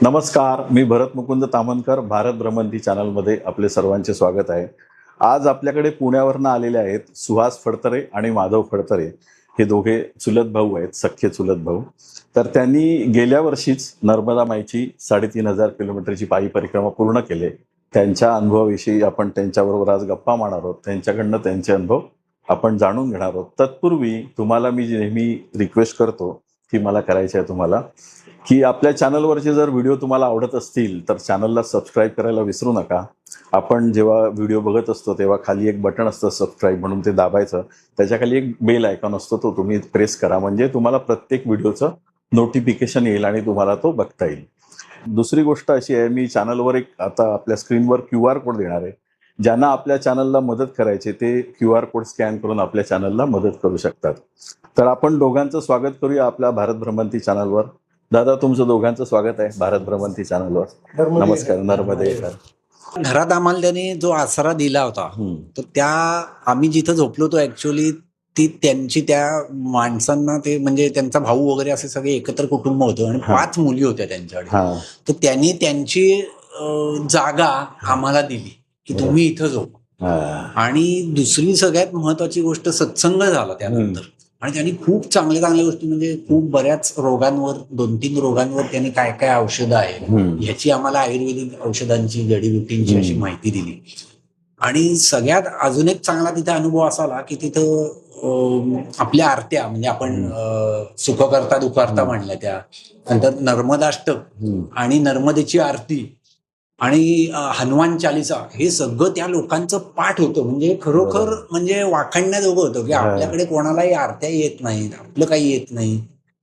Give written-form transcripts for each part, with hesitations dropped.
नमस्कार, मी भरत मुकुंद तामनकर. भारत भ्रमंती चॅनलमध्ये आपले सर्वांचे स्वागत आहे. आज आपल्याकडे पुण्यावरनं आलेले आहेत सुहास फडतरे आणि माधव फडतरे. हे दोघे चुलत भाऊ आहेत, सख्खे चुलत भाऊ. तर त्यांनी गेल्या वर्षीच नर्मदा माईची 3,500 किलोमीटरची पायी परिक्रमा पूर्ण केली. त्यांच्या अनुभवाविषयी आपण त्यांच्याबरोबर आज गप्पा मारणार आहोत. त्यांच्याकडनं त्यांचे अनुभव आपण जाणून घेणार आहोत. तत्पूर्वी तुम्हाला मी नेहमी रिक्वेस्ट करतो की मला करायची आहे तुम्हाला, की आपल्या चॅनलवरचे जर व्हिडिओ तुम्हाला आवडत असतील तर चॅनलला सबस्क्राईब करायला विसरू नका. आपण जेव्हा व्हिडिओ बघत असतो तेव्हा खाली एक बटन असतं सबस्क्राईब म्हणून, ते दाबायचं. त्याच्याखाली एक बेल आयकॉन असतो, तो तुम्ही प्रेस करा, म्हणजे तुम्हाला प्रत्येक व्हिडिओचं नोटिफिकेशन येईल आणि तुम्हाला तो बघता येईल. दुसरी गोष्ट अशी आहे, मी चॅनलवर एक आता आपल्या स्क्रीनवर QR कोड देणार आहे. ज्यांना आपल्या चॅनलला मदत करायची ते QR कोड स्कॅन करून आपल्या चॅनलला मदत करू शकतात. तर आपण दोघांचं स्वागत करूया आपल्या भारत भ्रमंती चॅनलवर. दादा, तुमचं दोघांचं स्वागत आहे भारत भ्रमंती चॅनलवर. नमस्कार. नर्मदे. घरात आम्हाला त्याने जो आसरा दिला होता, तर त्या आम्ही जिथं झोपलो होतो ऍक्च्युअली ती त्यांची त्या माणसांना ते म्हणजे त्यांचा भाऊ वगैरे असे सगळे एकत्र कुटुंब होतं आणि 5 मुली होत्या त्यांच्याकडे. तर त्यांनी त्यांची जागा आम्हाला दिली की तुम्ही इथं झोप. आणि दुसरी सगळ्यात महत्वाची गोष्ट, सत्संग झाला त्यानंतर. आणि त्यांनी खूप चांगल्या गोष्टी म्हणजे खूप बऱ्याच रोगांवर 2-3 रोगांवर त्यांनी काय काय औषधं आहेत ह्याची आम्हाला आयुर्वेदिक औषधांची जडीबुटींची अशी माहिती दिली. आणि सगळ्यात अजून एक चांगला तिथे अनुभव असा आला की तिथं आपल्या आरत्या म्हणजे आपण सुख करता दुखारता म्हणल्या, त्या नंतर नर्मदाष्टक आणि नर्मदेची आरती आणि हनुमान चालिसा हे सगळं त्या लोकांचं पाठ होतं. म्हणजे खरोखर म्हणजे वाखाणण्याजोगं होतं की आपल्याकडे कोणालाही आरत्या येत नाहीत, आपलं काही येत नाही.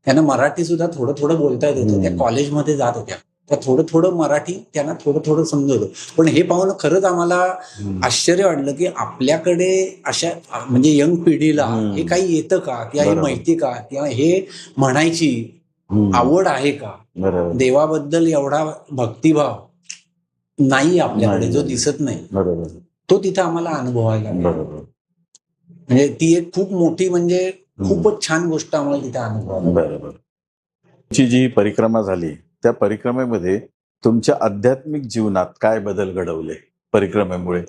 त्यांना मराठी सुद्धा थोडं थोडं बोलता येत होतं. त्या कॉलेजमध्ये जात होत्या, त्या थोडं थोडं मराठी त्यांना थोडं थोडं समजत होतं. पण हे पाहून खरंच आम्हाला आश्चर्य वाटलं की आपल्याकडे अशा म्हणजे यंग पिढीला हे काही येतं का, किंवा हे माहिती का, किंवा हे म्हणायची आवड आहे का. देवाबद्दल एवढा भक्तिभाव नाही आपल्याकडे, जो दिसत नाही, तो तिथं आम्हाला अनुभवायला. म्हणजे ती एक खूप मोठी म्हणजे खूपच छान गोष्ट आम्हाला तिथे अनुभवायला. बरोबर. तुमची जी परिक्रमा झाली त्या परिक्रमेमध्ये तुमच्या आध्यात्मिक जीवनात काय बदल घडवले परिक्रमेमुळे?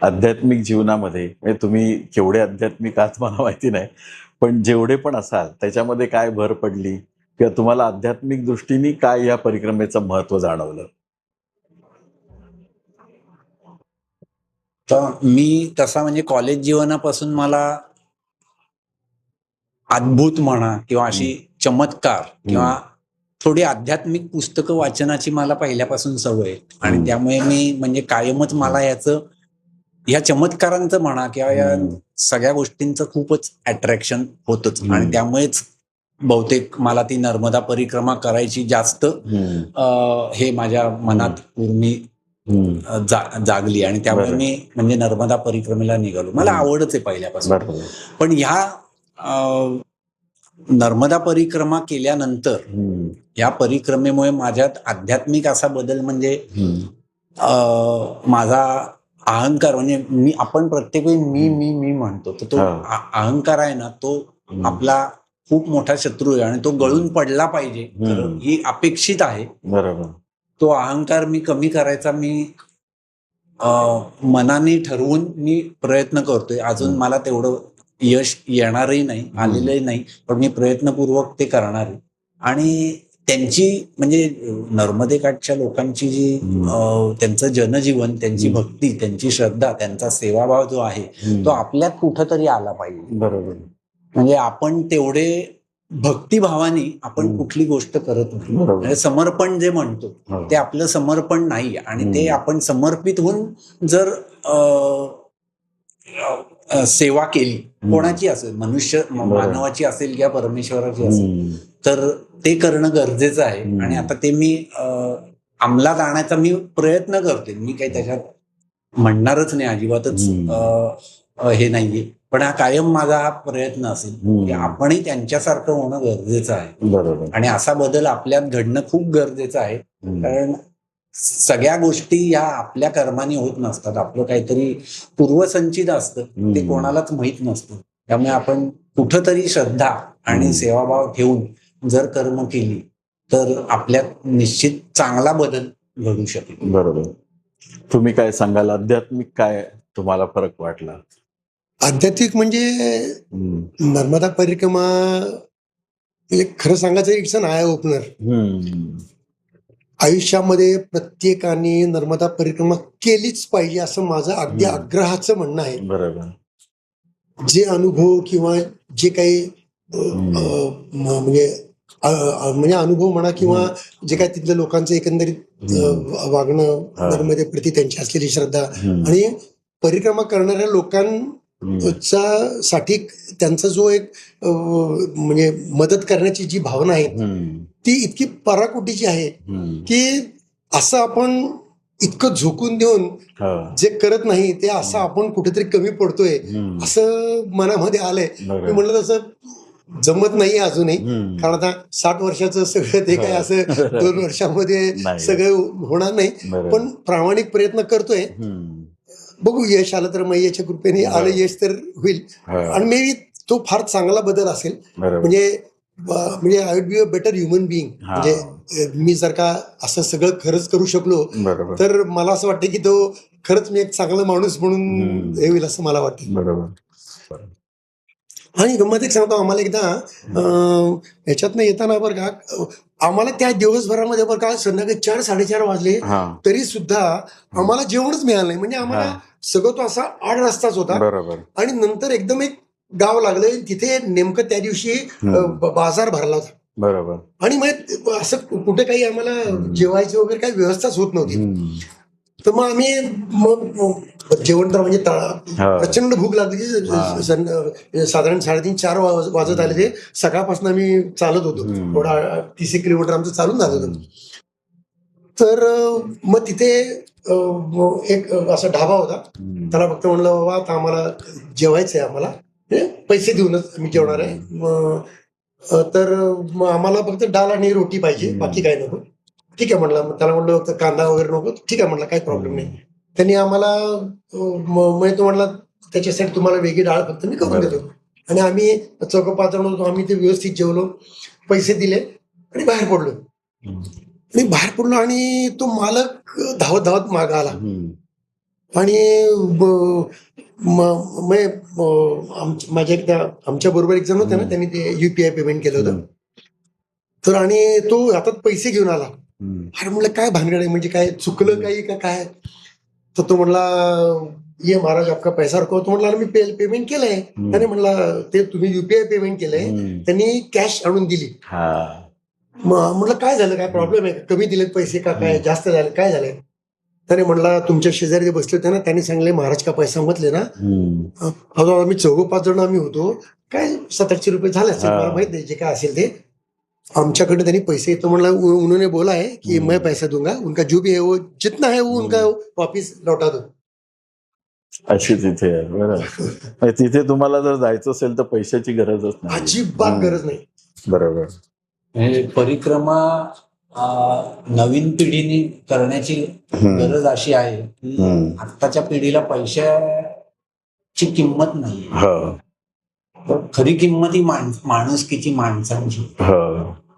आध्यात्मिक जीवनामध्ये तुम्ही केवढे आध्यात्मिक आहात मला माहिती नाही, पण जेवढे पण असाल त्याच्यामध्ये काय भर पडली, किंवा तुम्हाला आध्यात्मिक दृष्टीने काय या परिक्रमेचं महत्व जाणवलं? तर मी तसा म्हणजे कॉलेज जीवनापासून मला अद्भुत म्हणा किंवा अशी चमत्कार किंवा थोडी आध्यात्मिक पुस्तकं वाचनाची मला पहिल्यापासून सवय आहे. आणि त्यामुळे मी म्हणजे कायमच मला ह्या चमत्कारांचं म्हणा किंवा या सगळ्या गोष्टींचं खूपच अट्रॅक्शन होतच. आणि त्यामुळेच बहुतेक मला ती नर्मदा परिक्रमा करायची जास्त हे माझ्या मनात पूर्ण जागली. आणि त्यामुळे मी म्हणजे नर्मदा परिक्रमेला निघालो. मला आवडच आहे पहिल्यापासून. पण ह्या नर्मदा परिक्रमा केल्यानंतर या परिक्रमेमुळे माझ्यात आध्यात्मिक असा बदल म्हणजे माझा अहंकार म्हणजे आपण प्रत्येक वेळी मी मी मी म्हणतो, तर तो अहंकार आहे ना, तो आपला खूप मोठा शत्रू आहे आणि तो गळून पडला पाहिजे ही अपेक्षित आहे. बरोबर. तो अहंकार मी कमी करायचा मी मनाने ठरवून मी प्रयत्न करतोय. अजून मला तेवढं यश येणारही नाही, आलेलंही नाही, पण मी प्रयत्नपूर्वक ते करणार आहे. आणि त्यांची म्हणजे नर्मदेकाठच्या लोकांची जी त्यांचं जनजीवन, त्यांची भक्ती, त्यांची श्रद्धा, त्यांचा सेवाभाव जो आहे तो आपल्यात कुठंतरी आला पाहिजे. बरोबर. म्हणजे आपण तेवढे भक्तिभावाने आपण कुठली गोष्ट करत नाही. म्हणजे समर्पण जे म्हणतो ते आपलं समर्पण नाही. आणि ते आपण समर्पित होऊन जर सेवा केली, कोणाची असेल, मनुष्य मानवाची असेल किंवा परमेश्वराची असेल, तर ते करणं गरजेचं आहे. आणि आता ते मी अंमलात आणायचा मी प्रयत्न करते. मी काही त्याच्यात म्हणणारच नाही, अजिबातच हे नाहीये. पण हा कायम माझा हा प्रयत्न असेल की आपणही त्यांच्यासारखं होणं गरजेचं आहे. बरोबर. आणि असा बदल आपल्यात घडणं खूप गरजेचं आहे. कारण सगळ्या गोष्टी ह्या आपल्या कर्माने होत नसतात. आपलं काहीतरी पूर्वसंचित असतं, ते कोणालाच माहित नसतं. त्यामुळे आपण कुठंतरी श्रद्धा आणि सेवाभाव ठेवून जर कर्म केली तर आपल्यात निश्चित चांगला बदल घडू शकेल. बरोबर. तुम्ही काय सांगाल, आध्यात्मिक काय तुम्हाला फरक वाटला? आध्यात्मिक म्हणजे नर्मदा परिक्रमा म्हणजे खरं सांगायचं इट्स अन आय ओपनर. आयुष्यामध्ये प्रत्येकाने नर्मदा परिक्रमा केलीच पाहिजे असं माझं अगदी आग्रहाचं म्हणणं आहे. बरोबर. जे अनुभव किंवा जे काही म्हणजे म्हणजे अनुभव म्हणा किंवा जे काही तिथल्या लोकांचं एकंदरीत वागणं, नर्मदेप्रती त्यांची असलेली श्रद्धा आणि परिक्रमा करणाऱ्या लोकांचा साठी त्यांचा जो एक म्हणजे मदत करण्याची जी भावना आहे ती इतकी पराकोटीची आहे की असं आपण इतकं झोकून देऊन जे करत नाही ते असं आपण कुठेतरी कमी पडतोय असं मनामध्ये आलंय. मी म्हणलं तसं जमत नाही अजूनही, कारण आता 60 वर्षाचं सगळं ते काय असं 2 वर्षामध्ये सगळं होणार नाही, पण प्रामाणिक प्रयत्न करतोय. बघू, यश आलं तर मैयाच्या कृपेने आलं यश तर होईल आणि मे बी तो फार चांगला बदल असेल. म्हणजे I would be a better human being. म्हणजे मी जर का असं सगळं खरंच करू शकलो तर मला असं वाटतं की तो खरंच मी एक चांगला माणूस म्हणून हे होईल असं मला वाटतं. बरोबर. आणि गंमत एक सांगतो, आम्हाला एकदा ह्याच्यातनं येताना बरं का, आम्हाला त्या दिवसभरामध्ये बरं का संध्याकाळी 4-4:30 वाजले तरी सुद्धा आम्हाला जेवणच मिळालं नाही. म्हणजे आम्हाला सगळं तो असा आड रस्ताच होता. आणि नंतर एकदम एक गाव लागलं, तिथे नेमकं त्या दिवशी बाजार भरला होता. बरोबर. आणि मग असं कुठे काही आम्हाला जेवायची वगैरे काही व्यवस्थाच होत नव्हती. तर मग आम्ही जेवण तर म्हणजे प्रचंड भूक लागली. साधारण 3:30-4 वाजत आले. ते सकाळपासून आम्ही चालत होतो, थोडा 30 किलोमीटर आमचं चालून झालं होतं. तर मग तिथे एक असा ढाबा होता. त्याला फक्त म्हणलं, बाबा आता आम्हाला जेवायचं आहे, आम्हाला पैसे देऊनच आम्ही जेवणार आहे, तर मग आम्हाला फक्त डाळ आणि रोटी पाहिजे, बाकी काय नको. ठीक आहे म्हणलं. त्याला म्हणलं कांदा वगैरे नको. ठीक आहे म्हणलं, काही प्रॉब्लेम नाही. त्यांनी आम्हाला तो म्हणला त्याच्यासाठी तुम्हाला वेगळी डाळ फक्त मी करून देतो. आणि आम्ही 4-5 जण होतो. आम्ही ते व्यवस्थित जेवलो, पैसे दिले आणि बाहेर पडलो. आणि तो मालक धावत धावत मागा आला आणि माझ्या एकदा आमच्या बरोबर एक जण होते ना, त्यांनी ते UPI पेमेंट केलं होतं. तर आणि तो हातात पैसे घेऊन आला. अरे म्हणलं काय भानगड आहे, म्हणजे काय चुकलं काही का काय? तर तो म्हणला, ये महाराज आपका पैसा रखो. तो म्हणला मी पेमेंट केलंय. त्याने म्हणला ते तुम्ही UPI पेमेंट केलंय, त्यांनी कॅश आणून दिली. म्हटलं काय झालं, काय प्रॉब्लेम आहे, कमी दिलेत पैसे का काय, जास्त झाले, काय झालंय? त्याने म्हणला तुमच्या शेजारी जे बसले होते ना, त्यांनी सांगले महाराज का पैसा म्हटले ना. आम्ही 4-5 जण आम्ही होतो, काय 700-800 रुपये झाले असतील, मला माहित नाही जे काय असेल ते. आमच्याकडे त्यांनी पैसे येतो म्हणला, उन्होंने बोला है कि मैं पैसा दूंगा, उनका जो भी है वो जितना है वो उनका वापिस लौटा दो. अशी तिथे आहे. बरोबर. तिथे तुम्हाला जर जायचं असेल तर पैशाची गरजच नाही, अजिबात गरज नाही. बरोबर. म्हणजे परिक्रमा नवीन पिढीने करण्याची गरज अशी आहे की आत्ताच्या पिढीला पैशाची किंमत नाही. खरी किंमत ही माणुसकीची, माणसांची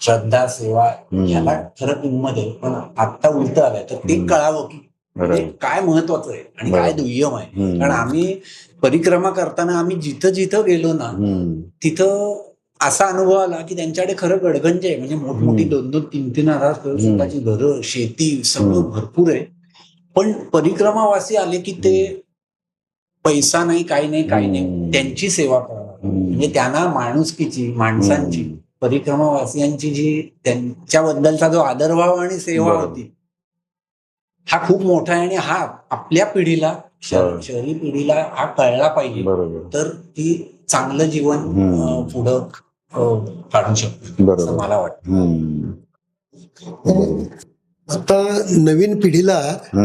श्रद्धा, सेवा, ह्याला खरं किंमत आहे. पण आता उलट आलंय, तर ते कळावं की काय महत्वाचं आहे आणि काय दुय्यम आहे. कारण आम्ही परिक्रमा करताना आम्ही जिथं जिथं गेलो ना, तिथं असा अनुभव आला की त्यांच्याकडे खरं गडगंज आहे. म्हणजे मोठमोठी 2-2-3-3 हजार स्वतःची घरं, शेती, सगळं भरपूर आहे. पण परिक्रमावासी आले की ते पैसा नाही, काही नाही, काही नाही, त्यांची सेवा करा. म्हणजे त्यांना माणुसकीची, माणसांची, परिक्रमावासियांची जी त्यांच्याबद्दलचा जो आदरभाव आणि सेवा होती, हा खूप मोठा आहे. आणि हा आपल्या पिढीला, शहरी पिढीला हा कळला पाहिजे, तर ती चांगलं जीवन पुढं काढू शकतो असं मला वाटतं. आता नवीन पिढीला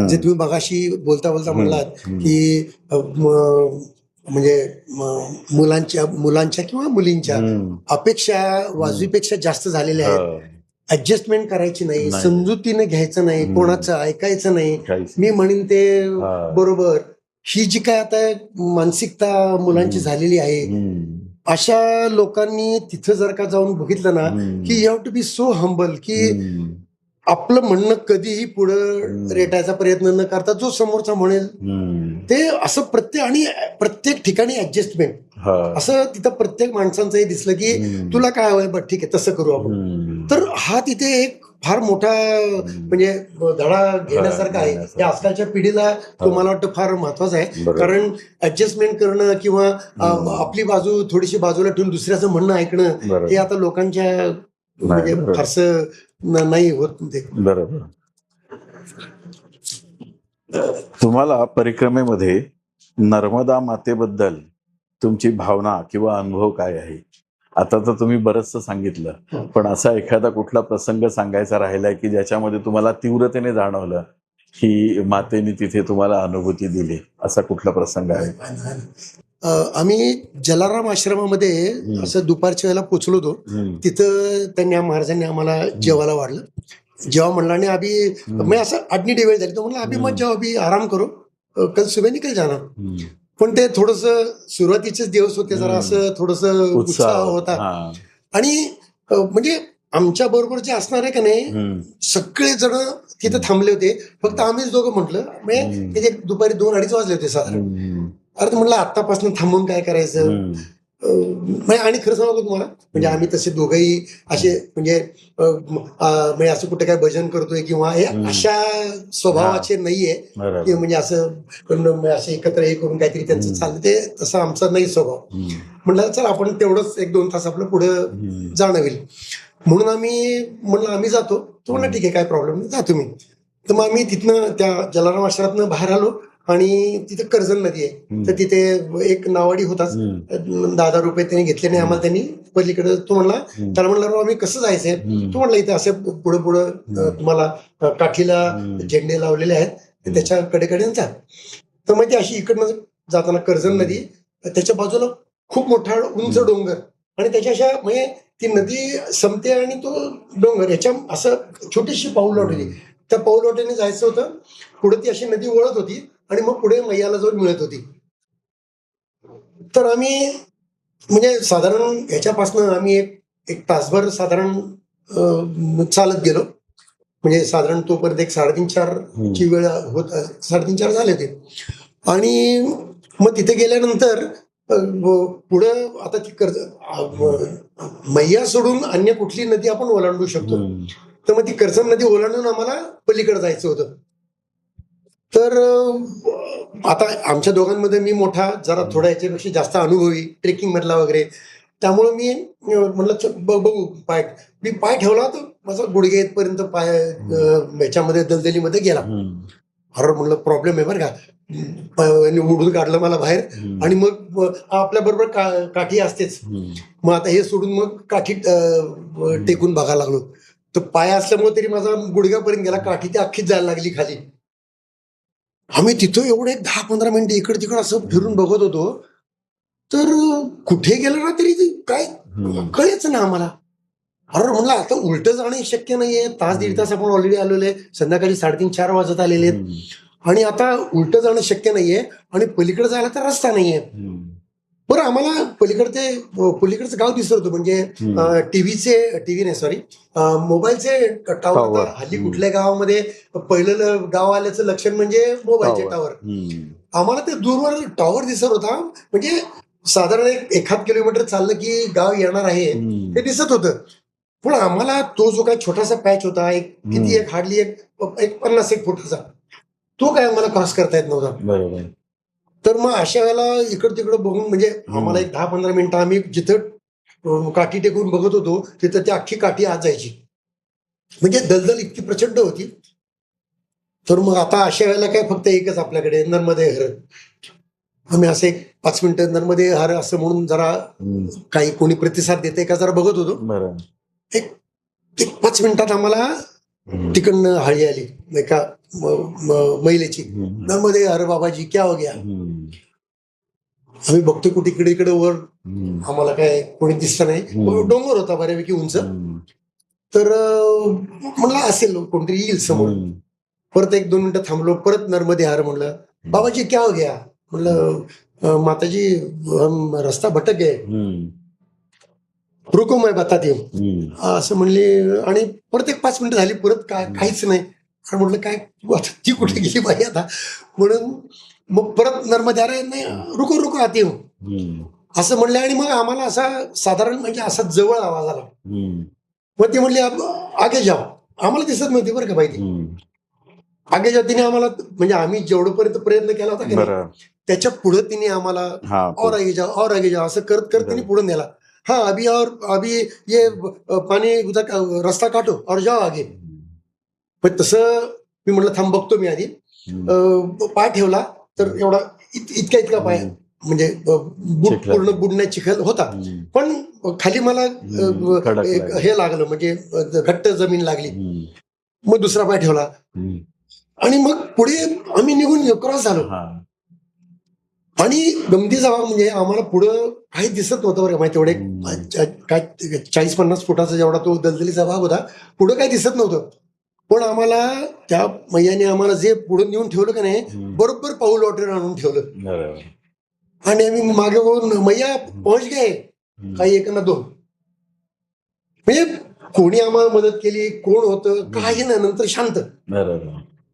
जे तुम्ही मगाशी बोलता बोलता म्हणलात की म्हणजे मुलांच्या किंवा मुलींच्या अपेक्षा वाजवीपेक्षा जास्त झालेल्या आहेत. ऍडजस्टमेंट करायची नाही, समजुतीने घ्यायचं नाही, कोणाचं ऐकायचं नाही. मी म्हणेन ते बरोबर. ही जी काय आता मानसिकता मुलांची झालेली आहे, अशा लोकांनी तिथं जर का जाऊन बघितलं ना की you have to be so humble की आपलं म्हणणं कधीही पुढं रेटायचा प्रयत्न न करता जो समोरचा म्हणेल ते असं प्रत्येक ठिकाणी ऍडजस्टमेंट असं तिथं प्रत्येक माणसांचं हे दिसलं की तुला काय हवंय बरं ठीक आहे तसं करू आपण. तर हा तिथे एक फार मोठा म्हणजे धडा घेण्यासारखा आहे. या आजकालच्या पिढीला तो मला वाटतं फार महत्वाचं आहे. कारण ऍडजस्टमेंट करणं किंवा आपली बाजू थोडीशी बाजूला ठेवून दुसऱ्याचं म्हणणं ऐकणं हे आता लोकांच्या म्हणजे फारसं नाही होत ते. बरोबर. तुम्हाला परिक्रमेमध्ये नर्मदा मातेबद्दल तुमची भावना किंवा अनुभव काय आहे? आता तर तुम्ही बरंचसं सांगितलं, पण असा एखादा कुठला प्रसंग सांगायचा राहिलाय की ज्याच्यामध्ये तुम्हाला तीव्रतेने जाणवलं की मातेने तिथे तुम्हाला अनुभूती दिली, असा कुठला प्रसंग आहे? आम्ही जलाराम आश्रमामध्ये असं दुपारच्या वेळेला पोचलो होतो. तिथं त्यांनी महाराजांनी आम्हाला जेवायला वाढलं. जेव्हा म्हणला आणि अभी मी असं आडनी डिवेळ झाली तो म्हणला अभी मत जाओ अभी आराम करो कल सुबह निकल जाना. पण ते थोडस सुरुवातीचेच दिवस होते जरा असं थोडस उत्साह होता. आणि म्हणजे आमच्या बरोबर जे असणार आहे का नाही सगळे जण तिथे थांबले होते. फक्त आम्हीच दोघं म्हटलं म्हणजे दुपारी 2-2:30 वाजले होते साधारण. अरे म्हणलं आत्तापासून थांबून काय करायचं. आणि खरं सांगू तुम्हाला म्हणजे आम्ही तसे दोघंही असे म्हणजे असं कुठे काय भजन करतोय किंवा हे अशा स्वभावाचे नाहीये की म्हणजे असं एकत्र हे करून काहीतरी त्यांचं चाललं ते तसं आमचा नाही स्वभाव. म्हणलं चल आपण तेवढंच 1-2 तास आपलं पुढं जाणं होईल म्हणून म्हणलं आम्ही जातो. तो म्हणलं ठीक आहे काय प्रॉब्लेम नाही जा तुम्ही. तर मग आम्ही तिथनं त्या जलाराम आश्रमातनं बाहेर आलो आणि तिथे कर्जत नदी आहे. तर तिथे एक नावाडी होताच. 10,000 रुपये त्यांनी घेतले नाही आम्हाला. त्यांनी पलीकडे तो म्हणला त्याला म्हणलं आम्ही कसं जायचंय. तो म्हणला इथे असे पुढं पुढं तुम्हाला काठीला झेंडे लावलेले आहेत त्याच्या कडेकडे जा. तर मग ती अशी इकडनं जाताना कर्जत नदी त्याच्या बाजूला खूप मोठा उंच डोंगर आणि त्याच्या अशा म्हणजे ती नदी संपते आणि तो डोंगर याच्या असं छोटीशी पाऊल वाटली. त्या पाऊल वाटेने जायचं होतं. पुढे ती अशी नदी वळत होती आणि मग पुढे मैयाला जाऊन मिळत होती. तर आम्ही म्हणजे साधारण ह्याच्यापासनं आम्ही एक तासभर साधारण चालत गेलो. म्हणजे साधारण तोपर्यंत 3:30-4 ची वेळ होत 3:30-4 झाले ते. आणि मग तिथे गेल्यानंतर पुढं आता ती मैया सोडून अन्य कुठली नदी आपण ओलांडू शकतो. तर मग ती कर्जत नदी ओलांडून आम्हाला पलीकडे जायचं होतं. तर आता आमच्या दोघांमध्ये मी मोठा जरा थोडा याच्यापेक्षा जास्त अनुभवी ट्रेकिंग मधला वगैरे त्यामुळे मी म्हटलं बघू मी पाय ठेवला तर माझा गुडघे इथपर्यंत पाय ह्याच्यामध्ये दलदलीमध्ये गेला. अरे म्हणलं प्रॉब्लेम आहे बरं का. उडून काढलं मला बाहेर आणि मग आपल्या बरोबर काठी असतेच. मग आता हे सोडून मग काठी टेकून बघायला लागलो. तर पाय असल्यामुळे तरी माझा गुडघ्यापर्यंत गेला. काठी ती अख्खीच जायला लागली खाली. आम्ही तिथं एवढे 10-15 मिनिटं इकडे तिकडे असं फिरून बघत होतो. तर कुठे गेलं ना तरी काय कळेच ना आम्हाला. अरे म्हणलं आता उलट जाणं शक्य नाहीये. 1-1.5 तास आपण ऑलरेडी आलेलो आहे. संध्याकाळी 3:30-4 वाजत आलेले आहेत आणि आता उलट जाणं शक्य नाहीये आणि पलीकडे जायला तर रस्ता नाहीये. बरं आम्हाला पलीकडचं गाव दिसत होतं. म्हणजे टीव्ही नाही सॉरी मोबाईलचे टावर. हल्ली कुठल्या गावामध्ये पहिलं गाव आल्याचं लक्षण म्हणजे मोबाईलचे टावर. आम्हाला ते दूरवर टावर दिसत होता. म्हणजे साधारण 1.5 किलोमीटर चाललं की गाव येणार आहे ते दिसत होतं. पण आम्हाला तो जो काय छोटासा पॅच होता हार्डली एक 50-1 फुटाचा तो काय आम्हाला क्रॉस करता येत नव्हता. बरोबर. तर मग अशा वेळेला इकडं तिकडं बघून म्हणजे आम्हाला 10-15 मिनिटं आम्ही जिथं काठी टेकून बघत होतो तिथं ती अख्खी काठी आत जायची. म्हणजे दलदल इतकी प्रचंड होती. तर मग आता अशा वेळेला काय फक्त एकच आपल्याकडे नर्मदे हर. आम्ही असं 5 मिनिटं नर्मदे हर असं म्हणून जरा काही कोणी प्रतिसाद देते का जरा बघत होतो. एक 5 मिनिटात आम्हाला तिकडनं हळी आली एका महिलेची. नर्मदे हर बाबाजी क्या हो गया. आम्ही बघतो कुठे इकडे वर आम्हाला काय कोणी दिसत नाही. डोंगर होता बऱ्यापैकी उंच. तर म्हणलं असेल कोणतरी येईल समोर. परत 1-2 मिनिटं थांबलो. परत नर्मदे हर म्हणलं बाबाजी क्या हो गया. म्हणलं माताजी रस्ता भटक आहे, रुको मैं बताती हूँ असं म्हणले. आणि परत एक 5 मिनिटं झाली, परत काहीच नाही. आणि म्हटलं काय आता ती कुठे गेली बाई आता, म्हणून मग परत नर्मदे अरे नाही रुको रुको आती हूँ असं म्हणले. आणि मग आम्हाला असा साधारण म्हणजे असा जवळ आवाज आला. मग ते म्हणले आगे जाओ. आम्हाला दिसत नव्हती बरं का बाई ती. आगे जाओ तिने आम्हाला, म्हणजे आम्ही जेवढपर्यंत प्रयत्न केला होता की नाही, त्याच्या पुढे तिने आम्हाला और आगे जाओ असं करत करत तिने पुढे नेला. हाँ अभी ये पाणी उधर रस्ता काटो और जाओ आगे. पण तसं मी म्हटलं थांब बघतो मी आधी. पाय ठेवला तर एवढा इतका पाय म्हणजे पूर्ण बुडण्या चिखल होता. पण खाली मला हे लागलं म्हणजे घट्ट जमीन लागली. मग दुसरा पाय ठेवला आणि मग पुढे आम्ही निघून क्रॉस झालो. आणि गमतीचा भाग म्हणजे आम्हाला पुढं काही दिसत नव्हतं बरं माहिती. तेवढे काय 40-50 फुटाचा जेवढा तो दलदलीचा भाग होता, पुढं काही दिसत नव्हतं. पण आम्हाला त्या मैयाने आम्हाला जे पुढे नेऊन ठेवलं का नाही, बरोबर पाऊल वाटेवर आणून ठेवलं. आणि आम्ही मागे बघून मैया पोहोच गे, काही 1 ना 2. म्हणजे कोणी आम्हाला मदत केली, कोण होतं काही नाही. नंतर शांत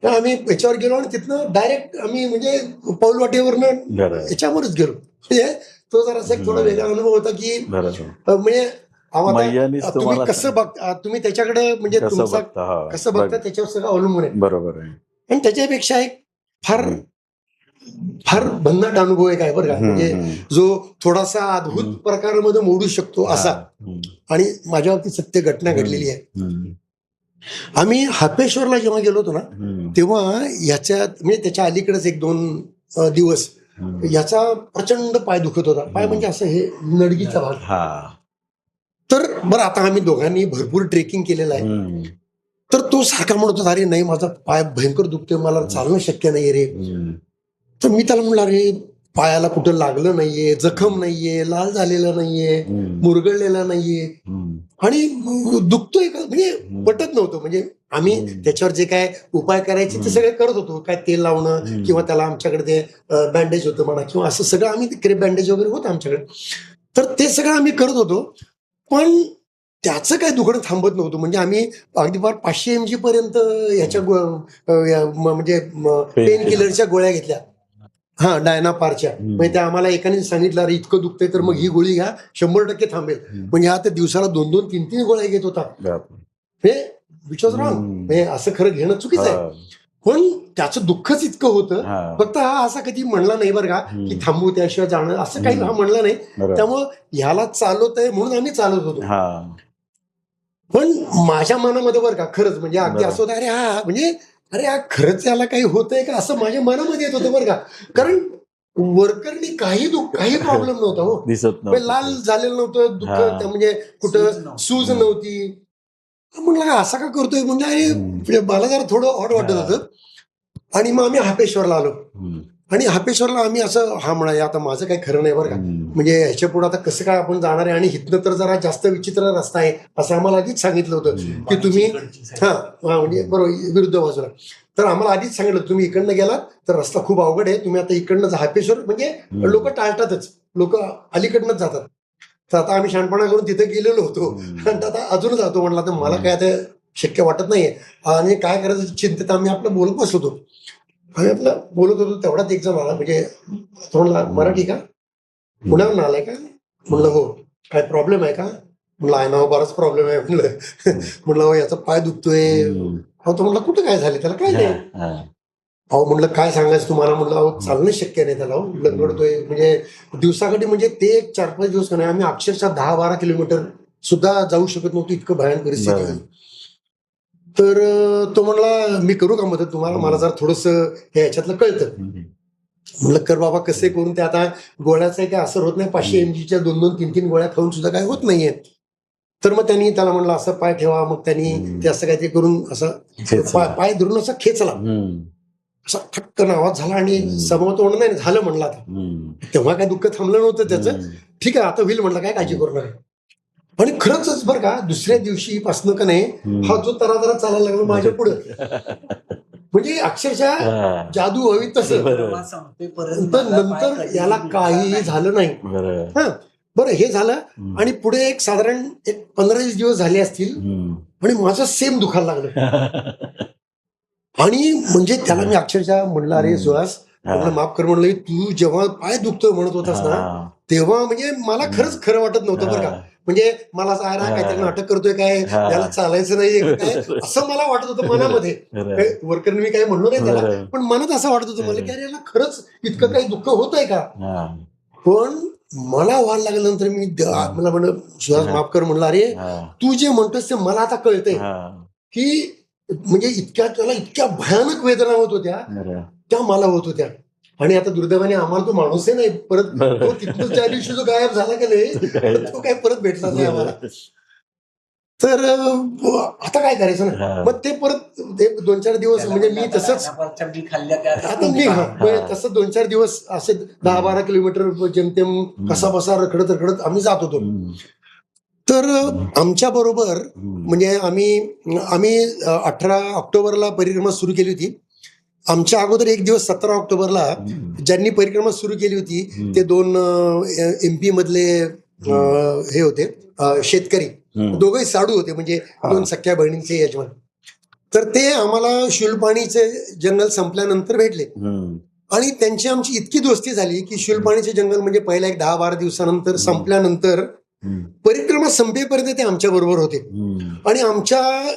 आम्ही याच्यावर गेलो आणि तिथनं डायरेक्ट आम्ही म्हणजे पाऊल वाटेवरनं याच्यावरच गेलो. म्हणजे तो जरासा एक थोडा वेगळा अनुभव होता की म्हणजे तुम्ही कसं बघता, तुम्ही त्याच्याकडे म्हणजे तुमचा कसं बघता त्याच्यावर सगळं अवलंबून आहे. बरोबर आहे. आणि त्याच्यापेक्षा एक फार भन्नाट अनुभव एक आहे बरं का, म्हणजे जो थोडासा अद्भुत प्रकारामध्ये मोडू शकतो असा. आणि माझ्या बाबतीत सत्य घटना घडलेली आहे. आम्ही हापेश्वरला जेव्हा गेलो होतो ना, तेव्हा याच्यात म्हणजे त्याच्या अलीकडेच 1-2 दिवस याचा प्रचंड पाय दुखत होता. पाय म्हणजे असं हे नडगीचा भाग. तर बरं आता आम्ही दोघांनी भरपूर ट्रेकिंग केलेलं आहे. तर तो सारखा म्हणत होता अरे नाही माझा पाय भयंकर दुखतोय, मला चालणं शक्य नाही रे. तर मी त्याला म्हणलं अरे पायाला कुठं लागलं नाहीये, जखम नाहीये, लाल झालेलं नाहीये, मुरगळलेला नाहीये आणि दुखतोय का म्हणजे पटत नव्हतं. म्हणजे आम्ही त्याच्यावर जे काय उपाय करायचे ते सगळे करत होतो. काय तेल लावणं किंवा त्याला आमच्याकडे ते बँडेज होतं म्हणा किंवा असं सगळं आम्ही क्रेप बँडेज वगैरे होतं आमच्याकडे. तर ते सगळं आम्ही करत होतो. पण त्याचं काय दुखणं थांबत नव्हतं. म्हणजे आम्ही अगदी फार 500 mg पर्यंत ह्याच्या म्हणजे पेन किलरच्या गोळ्या घेतल्या. हा डायनापारच्या. म्हणजे त्या आम्हाला एकाने सांगितलं अरे इतकं दुखतंय तर मग ही गोळी घ्या 100% थांबेल. म्हणजे हा तर दिवसाला 2-2, 3-3 गोळ्या घेत होता. हे विच वॉज रॉंग. म्हणजे असं खरं घेणं चुकीचं आहे. पण त्याचं दुःखच इतकं होतं. फक्त हा असा कधी म्हणला नाही बरं का की थांबू त्याशिवाय जाणं असं काही हा म्हणला नाही. त्यामुळं ह्याला चालवत आहे म्हणून आम्ही चालत होतो. पण माझ्या मनामध्ये बरं का खरंच म्हणजे अगदी असं होतं अरे हा म्हणजे अरे हा खरंच याला काही होतंय का असं माझ्या मनामध्ये येत होतं बरं का. कारण वर्करनी काही प्रॉब्लेम नव्हता हो, दिसत लाल झालेलं नव्हतं दुःख, म्हणजे कुठं सूज नव्हती. म्हणलं असा का करतोय म्हणजे अरे मला जरा थोडं ऑड वाटत होतं. आणि मग आम्ही हापेश्वरला आलो. आणि हापेश्वरला आम्ही असं हा म्हणाले आता माझं काही खरं नाही बरं का, म्हणजे ह्याच्या पुढे आता कसं काय आपण जाणार आहे. आणि इथनं तर जरा जास्त विचित्र रस्ता आहे असं आम्हाला आधीच सांगितलं होतं की तुम्ही म्हणजे बरोबर विरुद्ध बाजूला. तर आम्हाला आधीच सांगितलं तुम्ही इकडनं गेलात तर रस्ता खूप अवघड आहे, तुम्ही आता इकडनं हापेश्वर म्हणजे लोक टाळतातच, लोक अलीकडनंच जातात. तर आता आम्ही शहाणपणा करून तिथे गेलेलो होतो आणि आता अजून जातो. म्हणला तर मला काय आता शक्य वाटत नाहीये. आणि काय करायचं चिंतेत आम्ही आपलं बोलत बसलो होतो. आम्ही आपलं बोलत होतो तेवढाच एक जण आला. म्हणजे तो म्हणला मराठी का, पुण्यावरून आलाय का. म्हणलं हो. काय प्रॉब्लेम आहे का. म्हणलं आहे ना बराच प्रॉब्लेम आहे. म्हणलं हो याचा पाय दुखतोय. तो म्हणला कुठं काय झाले त्याला. काय नाही अहो म्हणलं काय सांगायचं तुम्हाला. म्हणलं अहो चालणं शक्य नाही त्याला, लंगडतोय. म्हणजे दिवसाकडे म्हणजे ते 4-5 दिवस नाही आम्ही अक्षरशः 10-12 किलोमीटर सुद्धा जाऊ शकत नव्हतो, इतकं भयान परिस्थिती होती. तर तो म्हणला मी करू का मदत तुम्हाला, मला जरा थोडंसं हे याच्यातलं कळतं. म्हणलं कर बाबा कसे करून ते आता गोळ्याचं काय असर होत नाही. 500 mgच्या 2-2, 3-3 गोळ्या खाऊन सुद्धा काय होत नाहीये. तर मग त्यांनी त्याला म्हणलं असं पाय ठेवा. मग त्यांनी ते असं काय ते करून असं पाय धरून असं खेचला. असा ठक्कन आवाज झाला आणि समोर तोंड नाही झालं म्हणलं आता. तेव्हा काय दुःख थांबलं नव्हतं त्याचं. ठीक आहे आता होईल म्हणलं काय काळजी करू नका. आणि खरंच बरं का दुसऱ्या दिवशी पासनं का नाही हा जो तरा चालायला लागला माझ्या पुढे. म्हणजे अक्षरशः हा. जादू हवी तसं. बरं. संपेपर्यंत तर नंतर याला काहीही झालं नाही. बरं. हा बरं हे झालं आणि पुढे एक साधारण एक 15-20 दिवस झाले असतील आणि माझं सेम दुखायला लागलं. आणि म्हणजे त्याला मी अक्षरशः म्हणलं, अरे सुहास, म्हणलं माफ कर, म्हणलं तू जेव्हा पाय दुखतोय म्हणत होतास ना तेव्हा म्हणजे मला खरंच खरं वाटत नव्हतं बरं का. म्हणजे मला असं आहे ना काहीतरी नाटक करतोय काय, याला चालायचं नाहीये काय, असं मला वाटत होतं मनामध्ये. वर्करने मी काही म्हणलो नाही त्याला, पण मनात असं वाटत होतं मला की अरे याला खरंच इतकं काही दुःख होत आहे का. पण मला व्हायला लागल्यानंतर मी मला म्हणलं सुहास माफ कर, म्हणलं अरे तू जे म्हणतोस ते मला आता कळतंय की म्हणजे त्याला इतक्या भयानक वेदना होत होत्या त्या मला होत होत्या. आणि आता दुर्दैवाने आम्हाला तो माणूसही नाही परत, तो तिथून ज्या दिवशी जो गायब झाला की नाही तो काही परत भेटला नाही आम्हाला. तर आता काय करायचं ना, मग ते परत 2-4 दिवस म्हणजे मी तसंच आता मी तसं 2-4 दिवस असे 10-12 किलोमीटर जेमतेम कसा बसा रखडत आम्ही जात होतो. तर आमच्या बरोबर म्हणजे आम्ही 18 ऑक्टोबरला परिक्रमा सुरू केली होती. आमच्या अगोदर एक दिवस 17 ऑक्टोबरला ज्यांनी परिक्रमा सुरू केली होती ते 2 MP मधले हे होते शेतकरी, दोघंही साडू होते, म्हणजे 2 सख्या बहिणींचे यजमान. तर ते आम्हाला शुलपाणीचे जंगल संपल्यानंतर भेटले आणि त्यांची आमची इतकी दोस्ती झाली की शुलपाणीचे जंगल म्हणजे पहिल्या एक 10-12 दिवसानंतर संपल्यानंतर परिक्रमा संपेपर्यंत ते आमच्या बरोबर होते. आणि आमच्या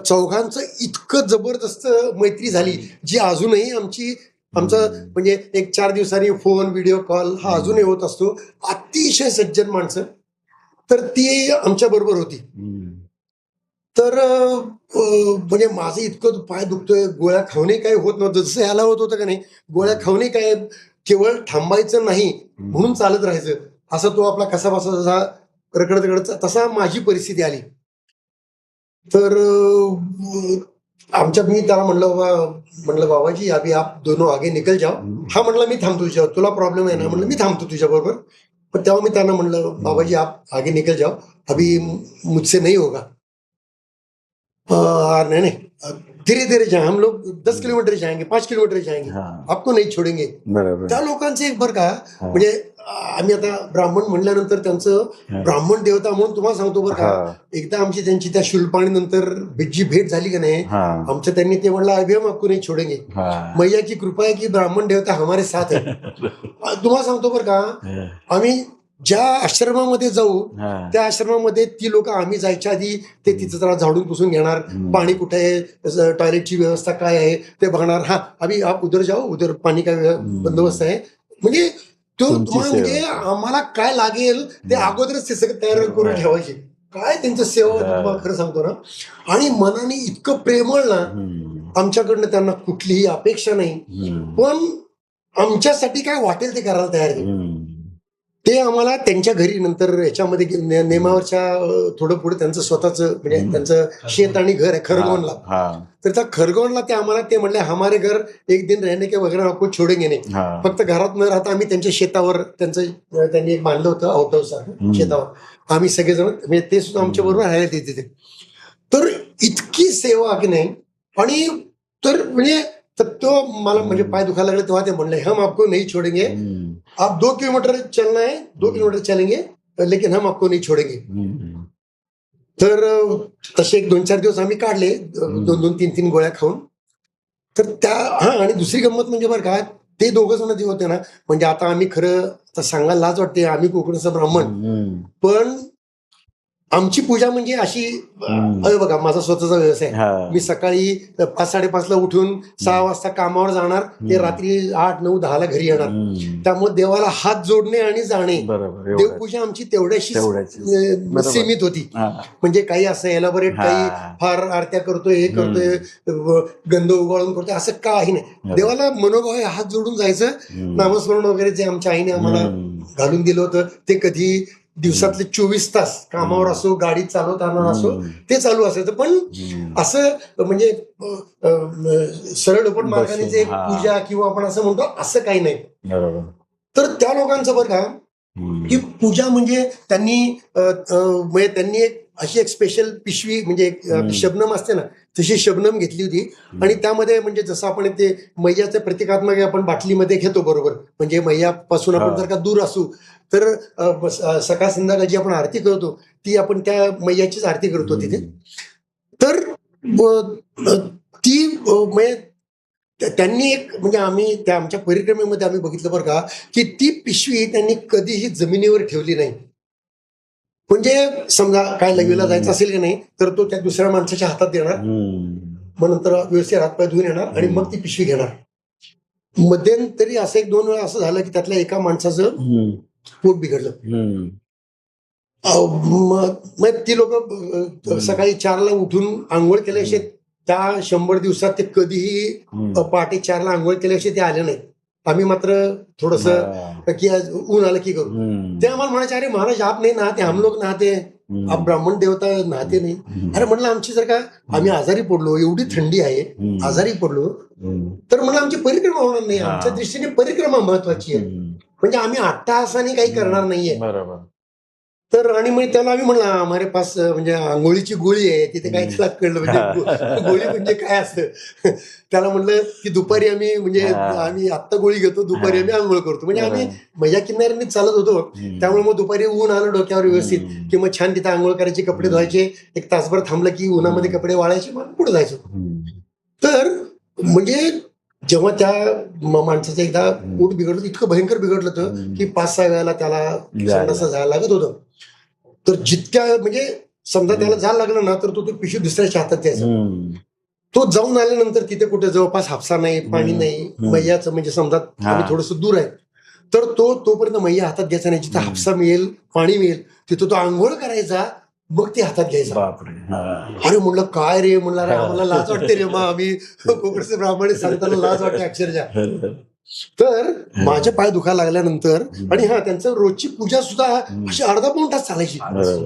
चौघांचं इतकं जबरदस्त मैत्री झाली जी अजूनही आमचं म्हणजे एक 4 दिवसांनी फोन व्हिडिओ कॉल हा अजूनही होत असतो. अतिशय सज्जन माणसं, तर ती आमच्या बरोबर होती. तर म्हणजे माझं इतकं पाय दुखतोय, गोळ्या खाऊनही काही होत नव्हतं, जसं याला होत होतं का नाही, गोळ्या खाऊनही काय, केवळ थांबायचं नाही म्हणून चालत राहायचं, असं तो आपला कसा बसा जसा रखडत तसा माझी परिस्थिती आली. तर मी त्याला म्हणलं बाबाजी अभी आप दोनों आगे निकल जाओ. हा म्हणला मी थांबतो तुझ्यावर, तुला प्रॉब्लेम आहे ना, म्हणलं मी थांबतो तुझ्या बरोबर. पण तेव्हा मी त्यांना म्हणलं बाबाजी आप आगे निकल जाओ, अभी मुझसे नहीं होगा. नहीं धीरे धीरे जाए, हम लोग 10 किलोमीटर जाएंगे, 5 किलोमीटर जाएंगे, आपको नहीं छोडेंगे. त्या लोकांचं एक बरं का, म्हणजे आम्ही आता ब्राह्मण म्हणल्यानंतर त्यांचं ब्राह्मण देवता म्हणून तुम्हाला सांगतो बरं का, एकदा आमची त्यांची त्या शुलपाणी नंतर जी भेट झाली का नाही आमचं, त्यांनी ते म्हणलं अभी हम आपको नहीं छोडेंगे, मैया की कृपा आहे की ब्राह्मण देवता हमारे साथ है. तुम्हाला सांगतो बरं का, आम्ही ज्या आश्रमामध्ये जाऊ त्या आश्रमामध्ये ती लोक आम्ही जायच्या आधी ते तिथं जरा झाडून पुसून घेणार, पाणी कुठे आहे, टॉयलेटची व्यवस्था काय आहे ते बघणार. हा अभी आप उधर जाओ, उधर पाणी काय बंदोबस्त आहे, म्हणजे तो तुम्हाला म्हणजे आम्हाला काय लागेल ते अगोदरच ते सगळं तयार करून ठेवायचे. काय त्यांचं सेवा तुम्हाला खरं सांगतो ना. आणि मनाने इतकं प्रेमळ ना, आमच्याकडनं त्यांना कुठलीही अपेक्षा नाही, पण आमच्यासाठी काय वाटेल ते करायला तयार आहे. ते आम्हाला त्यांच्या घरी नंतर याच्यामध्ये नेमावरच्या थोडं पुढे त्यांचं स्वतःच म्हणजे त्यांचं शेत आणि घर आहे खरगोणला. तर त्या खरगोणला ते आम्हाला ते म्हणले हमारे घर एक दिन रहने के वगैरे आपको छोडेंगे नाही. फक्त घरात न राहता आम्ही त्यांच्या शेतावर त्यांनी एक बांधलं होतं आउट हाऊस शेतावर, आम्ही सगळेजण म्हणजे ते सुद्धा आमच्या बरोबर राहिले तिथे. तर इतकी सेवा की नाही. आणि तर म्हणजे तर तो मला म्हणजे पाय दुखायला लागले तेव्हा ते म्हणले हम आपको नहीं छोडेंगे, आप 2 किलोमीटर चलना है, 2 किलोमीटर चलेंगे लेकिन हम आपको नहीं छोडेंगे. तर तसे एक 2-4 दिवस आम्ही काढले, 2-2, 3-3 गोळ्या खाऊन. तर आणि दुसरी गंमत म्हणजे बरं का, ते दोघं जण जे होते ना, म्हणजे आता आम्ही खरं सांगायला लाज वाटते, आम्ही कोकणचं ब्राह्मण, पण आमची पूजा म्हणजे अशी, बघा माझा स्वतःचा व्यवसाय, मी सकाळी 5-5:30ला उठून 6 वाजता कामावर जाणार, ते रात्री 8-9-10ला घरी येणार. त्यामुळे देवाला हात जोडणे आणि जाणे, देवपूजा आमची तेवढ्याशी सीमित होती. म्हणजे काही असं एलाबोरेट काही फार आरत्या करतोय, हे करतोय, गंध उगाळून करतोय, असं काही नाही. देवाला मनोभावे हात जोडून जायचं. नामस्मरण वगैरे जे आमच्या आईने आम्हाला घालून दिलं होतं ते कधी दिवसातले 24 तास कामावर असो, गाडी चालवताना असो, ते चालू असायचं. पण असं म्हणजे सरळ उपट मार्गाने जे पूजा किंवा आपण असं म्हणतो असं काही नाही. तर त्या लोकांचं बरं का की पूजा म्हणजे त्यांनी एक अशी एक स्पेशल पिशवी म्हणजे एक शबनम असते ना, तशी शबनम घेतली होती आणि त्यामध्ये म्हणजे जसं आपण ते मैयाचं प्रतिकात्मक आपण बाटलीमध्ये घेतो बरोबर, म्हणजे मैयापासून आपण जर का दूर असू तर सकाळ संध्याकाळ जी आपण आरती करतो ती आपण त्या मैयाचीच आरती करतो तिथे. तर ती त्यांनी एक म्हणजे आम्ही त्या आमच्या परिक्रमेमध्ये आम्ही बघितलं बरं का की ती पिशवी त्यांनी कधीही जमिनीवर ठेवली नाही. म्हणजे समजा काय लगवीला जायचं असेल की नाही तर तो त्या दुसऱ्या माणसाच्या हातात देणार, मग नंतर व्यवस्थित हातपाय धुवून येणार आणि मग ती पिशवी घेणार. मध्यंतरी असं 1-2 वेळा असं झालं की त्यातल्या एका माणसाचं पोट बिघडलं. मग ती लोक सकाळी 4ला उठून आंघोळ केल्याशिवाय त्या 100 दिवसात ते कधीही पहाटे 4ला आंघोळ केल्याशिवाय ते आले नाही. आम्ही मात्र थोडस की ऊन आलं की करू. ते आम्हाला म्हणायचे अरे महाराज आप नाही नहाते, हम लोग नहाते, आप ब्राह्मण देवता नहाते नाही. अरे म्हणलं आमची जर का आम्ही आजारी पडलो, एवढी थंडी आहे, आजारी पडलो तर म्हणलं आमची परिक्रमा होणार नाही. आमच्या दृष्टीने परिक्रमा महत्वाची आहे, म्हणजे आम्ही अट्टहासाने काही करणार नाहीये. बरोबर. तर आणि मग त्याला आम्ही म्हणलं हमारे पास म्हणजे आंघोळीची गोळी आहे. तिथे काय त्याला कळलं म्हणजे गोळी म्हणजे काय असतं. त्याला म्हणलं की दुपारी आम्ही म्हणजे आम्ही आत्ता गोळी घेतो, दुपारी आम्ही आंघोळ करतो. म्हणजे आम्ही मैया किनाऱ्याने चालत होतो, त्यामुळे मग दुपारी ऊन आलं डोक्यावर व्यवस्थित की मग छान तिथे आंघोळ करायची, कपडे धुवायचे, 1 तासभर थांबलं की उन्हामध्ये कपडे वाळायचे, मग पुढे जायचो. तर म्हणजे जेव्हा त्या माणसाचं एकदा पोट बिघडलं, इतकं भयंकर बिघडलं होतं की 5-6 वेळाला त्याला संडासला जायला लागत होतं. तर जितक्या म्हणजे समजा त्याला जायला लागलं ना तर तो पिशवी दुसऱ्याच्या हातात द्यायचा. तो जाऊन आल्यानंतर तिथे कुठे जवळपास हापसा नाही, पाणी नाही, मैयाचं म्हणजे समजा आम्ही थोडस दूर आहे तर तोपर्यंत मैया हातात घ्यायचा नाही. जिथं हापसा मिळेल, पाणी मिळेल तिथं तो आंघोळ करायचा, मग ते हातात घ्यायचा. अरे म्हणलं काय रे, म्हणलं अरे आम्हाला लाज वाटते रे, मग आम्ही कोकणचे ब्राह्मण सांगताना लाज वाटते अक्षरशः. तर माझे पाय दुखायला लागल्यानंतर आणि त्यांचं रोजची पूजा सुद्धा अशी अर्धा पाऊण तास चालायची.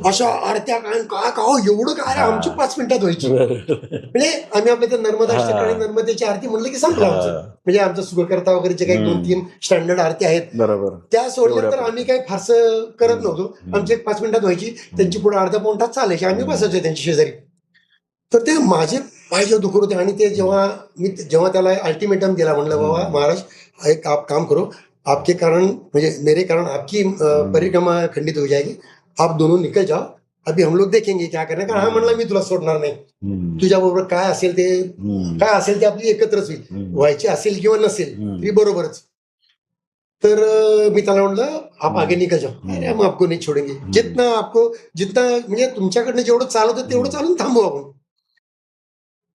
अशा आरत्या काय एवढं काय आमची 5 मिनिटात व्हायची. म्हणजे आम्ही आपल्या त्या नर्मदा नर्मदेची आरती म्हणलं की संपलं आमचं. म्हणजे आमचं सुखकर्ता वगैरे जे काही 2-3 स्टँडर्ड आरती आहेत त्या सोडल्यानंतर आम्ही काही फारसं करत नव्हतो. आमची 5 मिनिटात व्हायची, त्यांची पुढे अर्धा पाऊण तास चालायची, आम्ही बसायचो त्यांच्या शेजारी. तर ते माझे पाय जे दुखत होते आणि ते जेव्हा त्याला अल्टिमेटम दिला, म्हणलं बाबा महाराज एक आप काम करो, आपके कारण म्हणजे मेरे कारण आपकी परिक्रमा खंडित हो जाएगी, आप दोनों निकल जाओ, अभी हम लोग देखेंगे क्या करणे का. हा म्हणला मी तुला सोडणार नाही, तुझ्या बरोबर काय असेल ते आपली एकत्रच होईल, व्हायची असेल किंवा नसेल तरी बरोबरच. तर मी त्याला म्हणलं आप आगे निकल जाओ, अरे हम आपको नाही छोडेंगे, जितना म्हणजे तुमच्याकडनं जेवढं चालवतं तेवढं चालून थांबू आपण.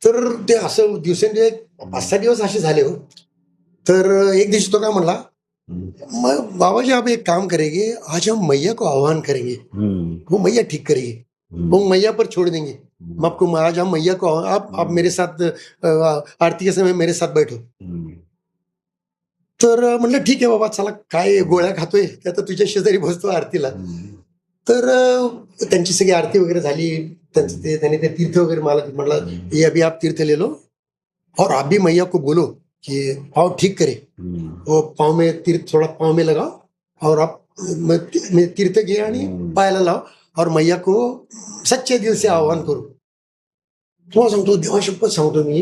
तर ते असं दिवसेंदिवस 5-6 दिवस असे झाले हो. तर एक दिवशी तो काय म्हणला, बाबा जी आप एक काम करेंगे, आज हम मैया को आह्वान करेंगे, वो मैया ठीक करेगी, वो मैया पर छोड़ देंगे, आपको आज हम मैया को आप मेरे साथ आरती के समय मेरे साथ बैठो. तर म्हणलं ठीक आहे बाबा, चला काय गोळ्या खातोय त्या तर तुझ्या शेजारी बसतो आरतीला. तर त्यांची सगळी आरती वगैरे झाली, त्यांनी ते तीर्थ वगैरे मला म्हटलं ये अभी आप तीर्थ ले लो और आप भी मैया को बोलो कि पाँव ठीक करे, वो पाँव में तीर्थ थोड़ा पाँव में लगाओ और आप तीर्थ घे आणि पायाला लाव और मैया को सच्चे दिल से आह्वान करू. तुम्हाला सांगतो, देवाशपथ सांगतो मी,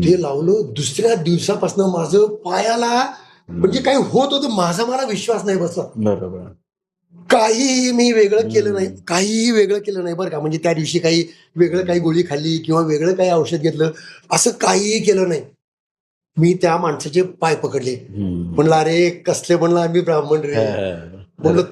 ते लावलं दुसऱ्या दिवसापासून माझं पायाला म्हणजे काही होत होतं, माझा मला विश्वास नाही बसला. बरोबर. काहीही मी वेगळं केलं नाही, काहीही वेगळं केलं नाही बरं का. म्हणजे त्या दिवशी काही वेगळं काही गोळी खाल्ली किंवा वेगळं काही औषध घेतलं असं काहीही केलं नाही. मी त्या माणसाचे पाय पकडले, म्हणलं अरे कसले, म्हणलं आम्ही ब्राह्मण रे, म्हणलं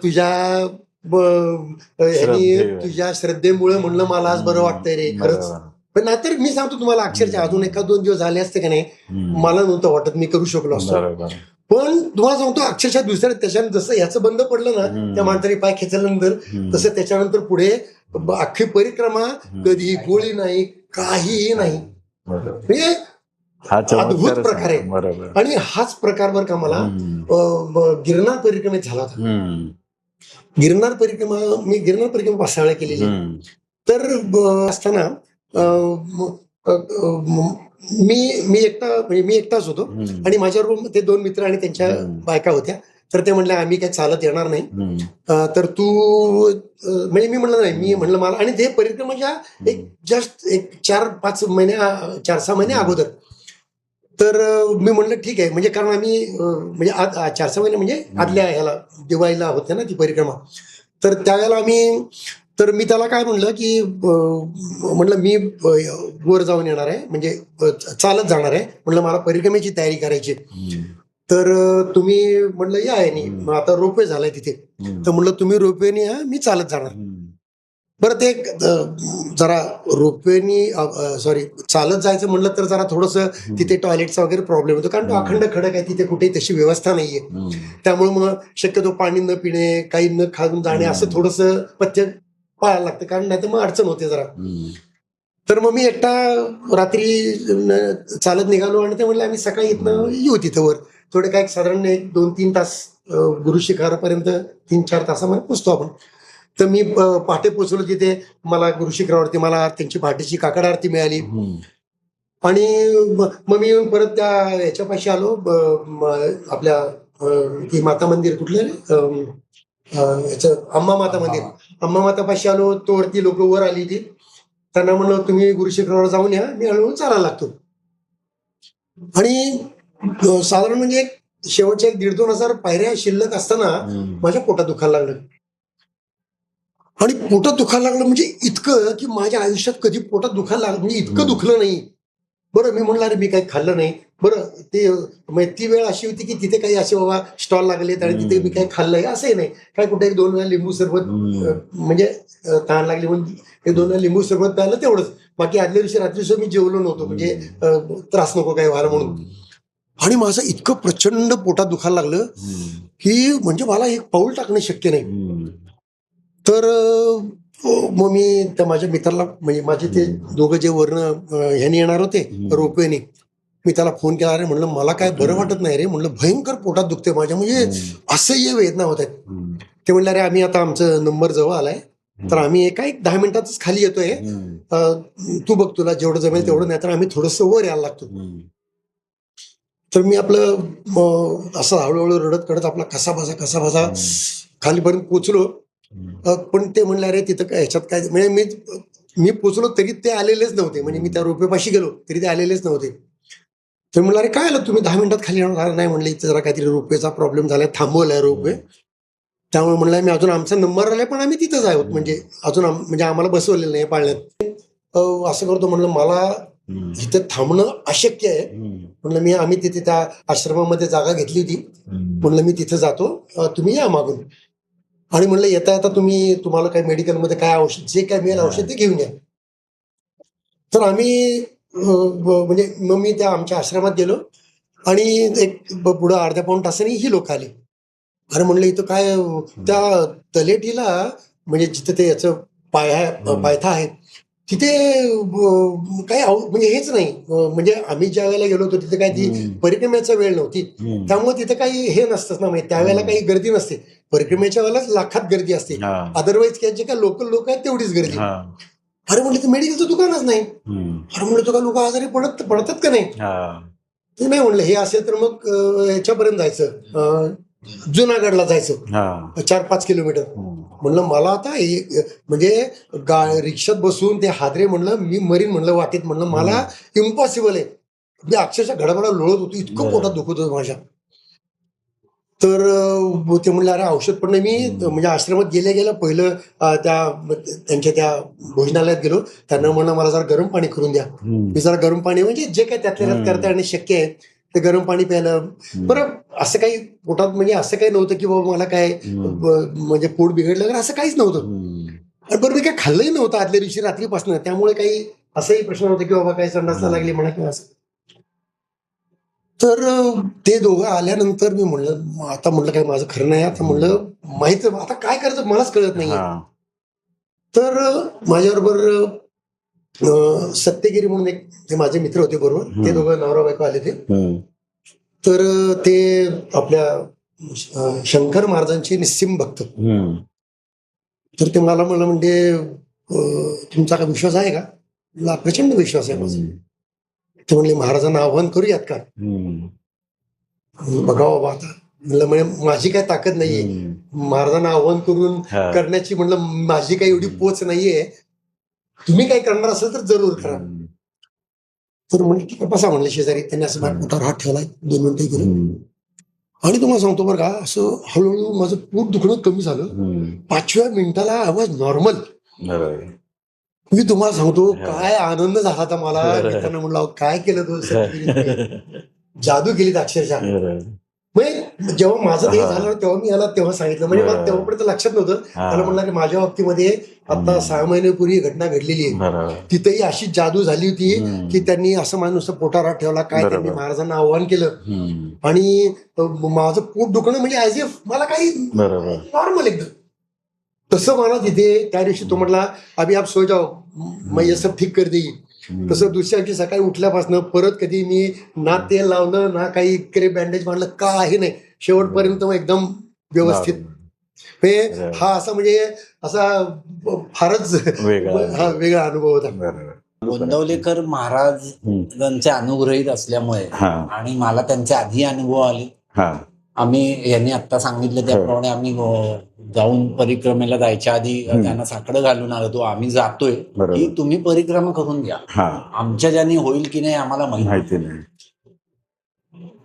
तुझ्या श्रद्धेमुळे म्हणलं मला आज बरं वाटतंय रे खरंच. पण नाहीतर मी सांगतो तुम्हाला अक्षरशः अजून 1-2 दिवस झाले असते का नाही मला नव्हतं वाटत मी करू शकलो असतो. पण तुम्हाला सांगतो अक्षरशः दुसऱ्या त्याच्यानंतर जसं ह्याचं बंद पडलं ना, त्या माणसाने पाय खेचल्यानंतर, तसं त्याच्यानंतर पुढे अख्खी परिक्रमा कधी गोळी नाही, काहीही नाही. म्हणजे अद्भुत प्रकार आहे. आणि हाच प्रकार बरं का मला गिरनार परिक्रमेत झाला होता. गिरनार परिक्रमा 5 वेळा केलेली. तर असताना मी एकटाच होतो आणि माझ्याबरोबर ते 2 मित्र आणि त्यांच्या बायका होत्या. तर ते म्हणले आम्ही काही चालत येणार नाही, तर तू म्हणजे मी म्हणलं नाही, मी म्हणलं मला, आणि ते परिक्रमाच्या एक जस्ट एक 4-6 महिने अगोदर. तर मी म्हणलं ठीक आहे, म्हणजे कारण आम्ही म्हणजे 4-6 महिने म्हणजे आदल्या ह्याला दिवाळीला होते ना ती परिक्रमा. तर त्यावेळेला तर मी त्याला काय म्हणलं की म्हणलं मी वर जाऊन येणार आहे, म्हणजे चालत जाणार आहे, म्हणलं मला परिक्रमेची तयारी करायची. तर तुम्ही म्हणलं या आहे नाही, मग आता रोपवे झालाय तिथे, तर म्हणलं तुम्ही रोपवेने या, मी चालत जाणार. बरं ते जरा रोपवेनी सॉरी चालत जायचं म्हणलं तर जरा थोडंसं तिथे टॉयलेटचा वगैरे प्रॉब्लेम होतो, कारण तो अखंड खडक आहे, तिथे कुठेही तशी व्यवस्था नाहीये. त्यामुळे मग शक्यतो पाणी न पिणे, काही न खाऊन जाणे, असं थोडंसं पथ्य पाळायला लागतं, कारण नाही तर मग अडचण होते जरा. तर मग मी एकटा रात्री चालत निघालो, आणि ते म्हणलं आम्ही सकाळी इथनं येऊ तिथं वर, थोडे काय साधारण 1-2-3 तास गुरु शिखरापर्यंत 3-4 तासामध्ये पोचतो आपण. तर मी पहाटे पोचलो तिथे, मला गुरु शिखरावरती मला त्यांची पहाटेची काकड आरती मिळाली, आणि मग मी येऊन परत त्या याच्यापाशी आलो, आपल्या ती माता मंदिर कुठलं याचं अम्मा माता मंदिर, अम्मा माता पाशी आलो, तो वरती लोक वर आली ती, त्यांना म्हणलं तुम्ही गुरु शिखरावर जाऊन या, मी हळूहळू चालायला लागतो. आणि साधारण म्हणजे शेवटच्या 1,500-2 हजार पायऱ्या शिल्लक असताना माझ्या पोटात दुखायला लागलं, आणि पोटात दुखायला लागलं म्हणजे इतकं की माझ्या आयुष्यात कधी पोटात दुखायला लागलं म्हणजे इतकं दुखलं नाही. बरं, मी म्हणलं अरे मी काही खाल्लं नाही. बरं, ते ती वेळ अशी होती की तिथे काही असे बाबा स्टॉल लागलेत, आणि तिथे मी काही खाल्लंय असंही नाही, काय कुठे 1-2 वेळा लिंबू सरबत, म्हणजे तहान लागली म्हणून 1-2 वेळा लिंबू सरबत प्यायला, तेवढंच. बाकी आदल्या दिवशी रात्री मी जेवलो नव्हतो, म्हणजे त्रास नको काय व्हायला म्हणून. आणि माझं इतकं प्रचंड पोटात दुखायला लागलं की म्हणजे मला एक पाऊल टाकणं शक्य नाही. तर मग मी त्या माझ्या मित्राला, म्हणजे माझे ते दोघं जे वरनं ह्याने येणार होते रोपवेने, मी त्याला फोन केला, अरे म्हणलं मला काय बरं वाटत नाही रे, म्हणलं भयंकर पोटात दुखते माझ्या, म्हणजे असह्य वेदना होत आहेत. ते म्हणलं अरे आम्ही आता आमचं नंबर जवळ आलाय, तर आम्ही एक 10 मिनिटातच खाली येतोय, तू बघ तुला जेवढं जमेल तेवढं, नाही तर आम्ही थोडंसं वर यायला लागतो. तर मी आपलं असं हळूहळू रडत कडत आपला कसाबसा खालीपर्यंत पोचलो. पण ते म्हणले अरे तिथं काय ह्याच्यात काय, म्हणजे मी पोचलो तरी ते आलेलेच नव्हते, म्हणजे मी त्या रोपवेपाशी गेलो तरी ते आलेलेच नव्हते. तर म्हणलं अरे काय आलं तुम्ही 10 मिनिटात खाली येणार नाही, म्हणले इथं जरा काहीतरी रोपवेचा प्रॉब्लेम झालाय, थांबवलाय रोपवे, त्यामुळे म्हणलं मी अजून आमचा नंबर आलाय पण आम्ही तिथंच आहोत, म्हणजे अजून म्हणजे आम्हाला बसवलेलं नाही पाळण्यात. असं करतो म्हणलं मला इथं थांबणं अशक्य आहे, म्हणलं आम्ही तिथे त्या आश्रमामध्ये जागा घेतली होती, म्हणलं मी तिथे जातो, तुम्ही या मागून. आणि म्हणलं येता येता तुम्हाला काय मेडिकलमध्ये काय औषध, जे काय मिळेल औषध ते घेऊन या. तर आम्ही म्हणजे मग मी त्या आमच्या आश्रमात गेलो, आणि एक पुढं अर्ध्या-पाऊण तासाने ही लोक आली. अरे म्हणलं इथं काय, त्या तलेटीला म्हणजे जिथं ते याचं पायथा आहे तिथे काही म्हणजे हेच नाही, म्हणजे आम्ही ज्या वेळेला गेलो होतो तिथे काय ती परिक्रमेचा वेळ नव्हती, त्यामुळे तिथे काही हे नसतंच ना, म्हणजे त्यावेळेला काही गर्दी नसते. परिक्रमेच्या वेळेलाच लाखात गर्दी असते, अदरवाईज जे काय लोकल लोक आहेत तेवढीच गर्दी. अरे म्हणलं ते मेडिकलचं दुकानच नाही. अरे म्हणलं तुका लोक आजारी पडतात का नाही, ते नाही म्हणलं. हे असेल तर मग ह्याच्यापर्यंत जायचं, जुनागडला जायचं 4-5 किलोमीटर. म्हणलं मला आता म्हणजे रिक्षात बसून ते हादरे, म्हणलं मी मरीन म्हणलं वाटेत, म्हणलं मला इम्पॉसिबल आहे. मी अक्षरशः घडाघडा लोळत होतो, इतकं पोटात दुखत होतं माझ्या. तर ते म्हणलं अरे औषध पण नाही. मी म्हणजे आश्रमात गेल्या पहिलं त्यांच्या त्या भोजनालयात गेलो, त्यांना म्हणलं मला जरा गरम पाणी करून द्या. मी जरा गरम पाणी, म्हणजे जे काय त्यातल्या करता येणं शक्य आहे ते गरम पाणी प्यायलं. बरं, असं काही पोटात म्हणजे असं काही नव्हतं की बाबा मला काय म्हणजे पोट बिघडलं वगैरे, असं काहीच नव्हतं. बरं, मी काय खाल्लंही नव्हतं आदल्या दिवशी रात्रीपासून, त्यामुळे काही असंही प्रश्न नव्हता की बाबा काही संडासला लागली म्हणा किंवा असं. तर ते दोघं आल्यानंतर मी म्हणलं आता म्हणलं काय माझं खरं नाही, आता म्हणलं माहित आता काय करायचं मलाच कळत नाही. तर माझ्याबरोबर सत्यगिरी म्हणून एक ते माझे मित्र होते बरोबर, ते दोघं नवरा बायको आले ते. तर ते आपल्या शंकर महाराजांचे निस्सिम भक्त. तर ते मला म्हणजे तुमचा काय विश्वास आहे का, मला प्रचंड विश्वास आहे माझा. ते म्हणले महाराजांना आव्हान करूयात का, बघा बाबा आता म्हणलं म्हणजे माझी काय ताकद नाहीये, महाराजांना आव्हान करून हा. करण्याची, म्हणलं माझी काही एवढी पोच नाहीये, तुम्ही काय करणार असेल तर जरूर करा. तर म्हणजे ठीक आहे बसा म्हणलं शेजारी. त्यांनी असं माझ्या पोटावर हात ठेवलाय, 2 मिनिटं गेलं आणि तुम्हाला सांगतो बरं का, असं हळूहळू माझं पोट दुखणं कमी झालं. 5व्या मिनिटाला आवाज नॉर्मल. मी तुम्हाला सांगतो काय आनंद झाला होता मला. मित्रांना म्हणलं काय केलं तू, जादू केली अक्षरशः. म्हणजे जेव्हा माझं ते झालं तेव्हा मी याला तेव्हा सांगितलं, म्हणजे मला तेव्हापर्यंत लक्षात नव्हतं. त्याला म्हणलं की माझ्या बाबतीमध्ये आता 6 महिन्यापूर्वी घटना घडलेली आहे, तिथेही अशी जादू झाली होती की त्यांनी असं माझ्या नुसतं पोटावर हात ठेवला, काय त्यांनी महाराजांना आव्हान केलं आणि माझं पोट दुखणं म्हणजे ऍज इफ मला काही नॉर्मल एकदम. तसं मला तिथे त्या दिवशी तो म्हटला अभि आप सो जाओ मैं ये सब ठीक कर देईल. तसं दुसऱ्या दिवशी सकाळी उठल्यापासून परत कधी मी ना तेल लावलं ना काही इकडे बँडेज मारलं, काही नाही. शेवटपर्यंत मग एकदम व्यवस्थित. हा असा म्हणजे असा फारच वेगळा अनुभव होता. गोंदवलेकर महाराजांचे अनुग्रहित असल्यामुळे आणि मला त्यांचे आधी अनुभव आले. आम्ही यांनी आता सांगितलं त्याप्रमाणे आम्ही जाऊन परिक्रमेला जायच्या आधी त्यांना साकडं घालून आलो होतो. आम्ही जातोय की तुम्ही परिक्रमा करून घ्या, आमच्या ज्याने होईल की नाही आम्हाला माहिती नाही.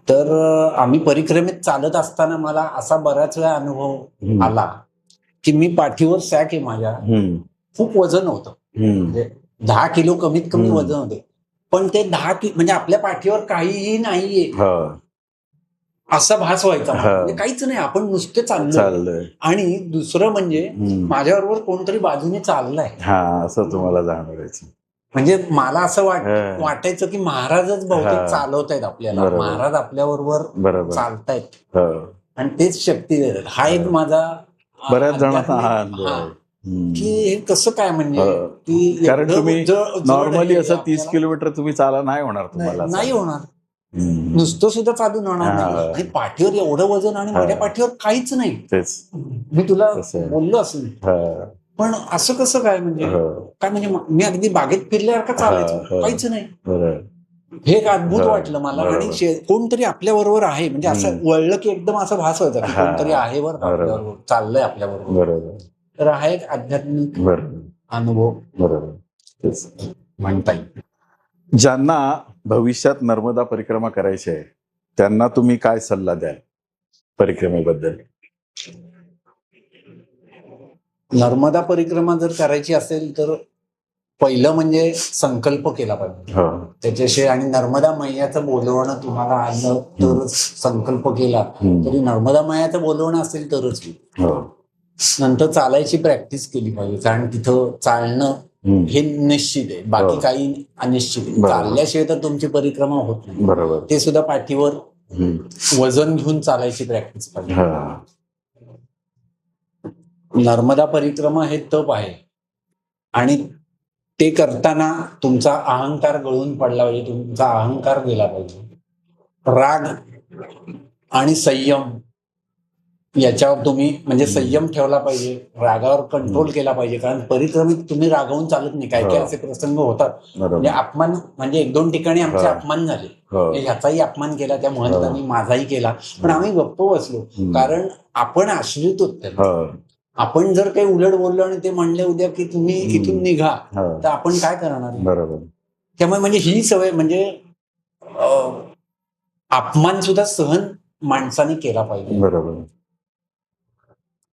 तर आम्ही परिक्रमेत चालत असताना मला असा बऱ्याच वेळा अनुभव आला की मी पाठीवर सॅक आहे माझ्या, खूप वजन होतं, म्हणजे 10 किलो कमीत कमी वजन होते. पण ते 10 किलो म्हणजे आपल्या पाठीवर काहीही नाहीये असा भास व्हायचा, म्हणजे काहीच नाही, आपण नुसते चाललोय. आणि दुसरं म्हणजे माझ्याबरोबर कोणतरी बाजूने चाललंय असं तुम्हाला जाणवायचं. म्हणजे मला असं वाटायचं की महाराजच बहुतेक चालवत आहेत आपल्याला, महाराज आपल्याबरोबर चालतायत आणि तेच शक्ती देतात. हा एक माझा बऱ्याच जणांना हा अनुभव आहे की हे कसं काय, म्हणजे की कारण तुम्ही नॉर्मली असं 30 किलोमीटर तुम्ही चाला नाही होणार, तुम्हाला नाही होणार, नुसतं सुद्धा चालून होणार नाही. आणि पाठीवर एवढं वजन आणि माझ्या पाठीवर काहीच नाही. मी तुला बोललो असेल, पण असं कसं काय, म्हणजे काय, म्हणजे मी अगदी बागेत फिरल्यासारखं चालायचं, काहीच नाही. हे एक अद्भुत वाटलं मला. आणि कोणतरी आपल्या बरोबर आहे, म्हणजे असं वळलं की एकदम असं भास व्हायचा की कोणतरी आहे बरं आपल्याबरोबर, चाललंय आपल्या बरोबर. तर हा एक आध्यात्मिक अनुभव म्हणता येईल. ज्यांना भविष्यात नर्मदा परिक्रमा करायची आहे त्यांना तुम्ही काय सल्ला द्याल परिक्रमेबद्दल? नर्मदा परिक्रमा जर करायची असेल तर पहिलं म्हणजे संकल्प केला पाहिजे त्याच्याशी, आणि नर्मदा मैयाचं बोलवणं तुम्हाला आलं तर संकल्प केला तरी नर्मदा मैयाचं बोलवणं असेल तरच. नंतर चालायची प्रॅक्टिस केली पाहिजे, कारण तिथं चालणं हे निश्चित आहे, बाकी काही अनिश्चित आहे. चालल्याशिवाय तर तुमची परिक्रमा होत नाही. ते सुद्धा पाठीवर वजन घेऊन चालायची प्रॅक्टिस पाहिजे. नर्मदा परिक्रमा हे तप आहे आणि ते करताना तुमचा अहंकार गळून पडला पाहिजे, तुमचा अहंकार गेला पाहिजे. राग आणि संयम याच्यावर तुम्ही म्हणजे संयम ठेवला पाहिजे, रागावर कंट्रोल केला पाहिजे. कारण परिक्रमेत तुम्ही रागावून चालत नाही. काय काय असे प्रसंग होतात, म्हणजे अपमान, म्हणजे 1-2 ठिकाणी आमचे अपमान झाले, ह्याचाही अपमान केला त्या महंतांनी, माझाही केला, पण आम्ही गप्प बसलो, कारण आपण आश्रित होतो. आपण जर काही उलट बोललो आणि ते म्हणले उद्या की तुम्ही इथून निघा, तर आपण काय करणार? त्यामुळे म्हणजे ही सवय, म्हणजे अपमान सुद्धा सहन माणसाने केला पाहिजे.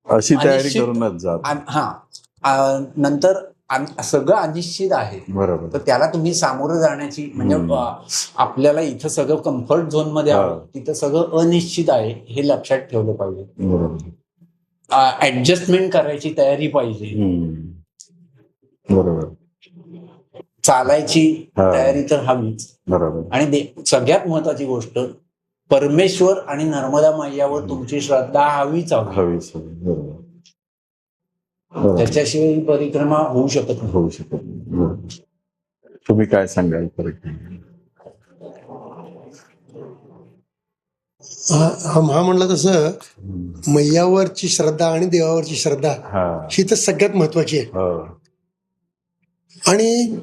अशी तयारी करूनच जा. नंतर सगळं अनिश्चित आहे, तर त्याला तुम्ही सामोरं जाण्याची, म्हणजे आपल्याला इथं सगळं कम्फर्ट झोन मध्ये आहे, तिथं सगळं अनिश्चित आहे हे लक्षात ठेवलं पाहिजे. ऍडजस्टमेंट करायची तयारी पाहिजे. चालायची तयारी तर हवीच. आणि सगळ्यात महत्वाची गोष्ट, परमेश्वर आणि नर्मदा मैयावर तुमची श्रद्धा हवीच हवी. त्याच्याशिवाय ही परिक्रमा होऊ शकत नाही. तुम्ही काय सांगाल? हा म्हणलं तसं, मैयावरची श्रद्धा आणि देवावरची श्रद्धा ही तर सगळ्यात महत्वाची आहे. आणि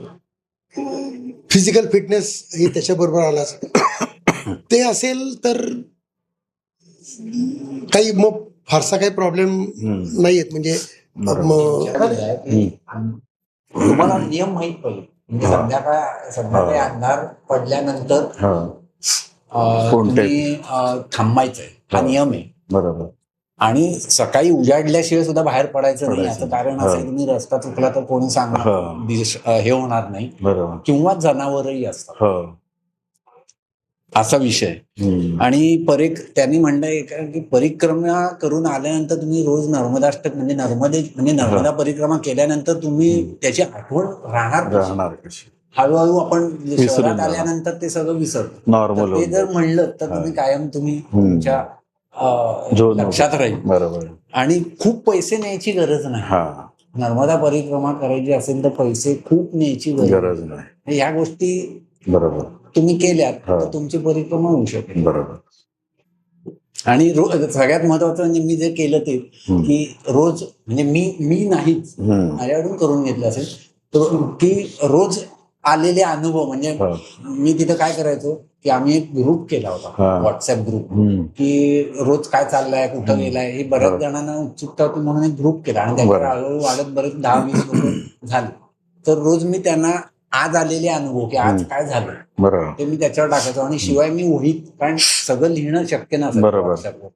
फिजिकल फिटनेस हे त्याच्याबरोबर आलाच. ते असेल तर काही मग फारसा काही प्रॉब्लेम नाहीयेत म्हणजे तुम्हाला नियम माहित पाहिजे म्हणजे संध्याकाळी अंधार पडल्यानंतर तुम्ही थांबायचंय हा नियम आहे. बरोबर. आणि सकाळी उजाडल्याशिवाय सुद्धा बाहेर पडायचं नाही. याचं कारण असं आहे तुम्ही रस्ता चुकला तर कोणी सांगणार हे होणार नाही. बरोबर. किंवा जनावरही असतात असा विषय. आणि त्यांनी म्हणलंय की परिक्रमा करून आल्यानंतर तुम्ही रोज नर्मदाष्टक म्हणजे नर्मदा परिक्रमा केल्यानंतर तुम्ही त्याची आठवण राहणार कशी. हळूहळू आपण शहरात आल्यानंतर ते सगळं विसरतो. नॉर्मल ते जर म्हणलं तर तुम्ही कायम तुम्ही तुमच्या लक्षात राहील. बरोबर. आणि खूप पैसे न्यायची गरज नाही. नर्मदा परिक्रमा करायची असेल तर पैसे खूप न्यायची गरज नाही. ह्या गोष्टी बरोबर तुम्ही केल्यात तर तुमची परिक्रमा होऊ शकेल. बरोबर. आणि सगळ्यात महत्वाचं म्हणजे मी जे केलं ते की रोज म्हणजे मी नाहीच माझ्याकडून करून घेतलं असेल तर की रोज आलेले अनुभव म्हणजे मी तिथं काय करायचो की आम्ही एक ग्रुप केला होता व्हॉट्सअप ग्रुप की रोज काय चाललंय कुठं गेलाय हे बऱ्याच जणांना उत्सुकता होती म्हणून एक ग्रुप केला आणि त्याच्यावर हळूहळू वाढत बरेच 10-20 लोक झाले. तर रोज मी त्यांना आज आलेले अनुभव की आज काय झालं ते मी त्याच्यावर टाकायचो. आणि शिवाय मी वहीत कारण सगळं लिहिणं शक्य नसतं व्हॉट्सअपवर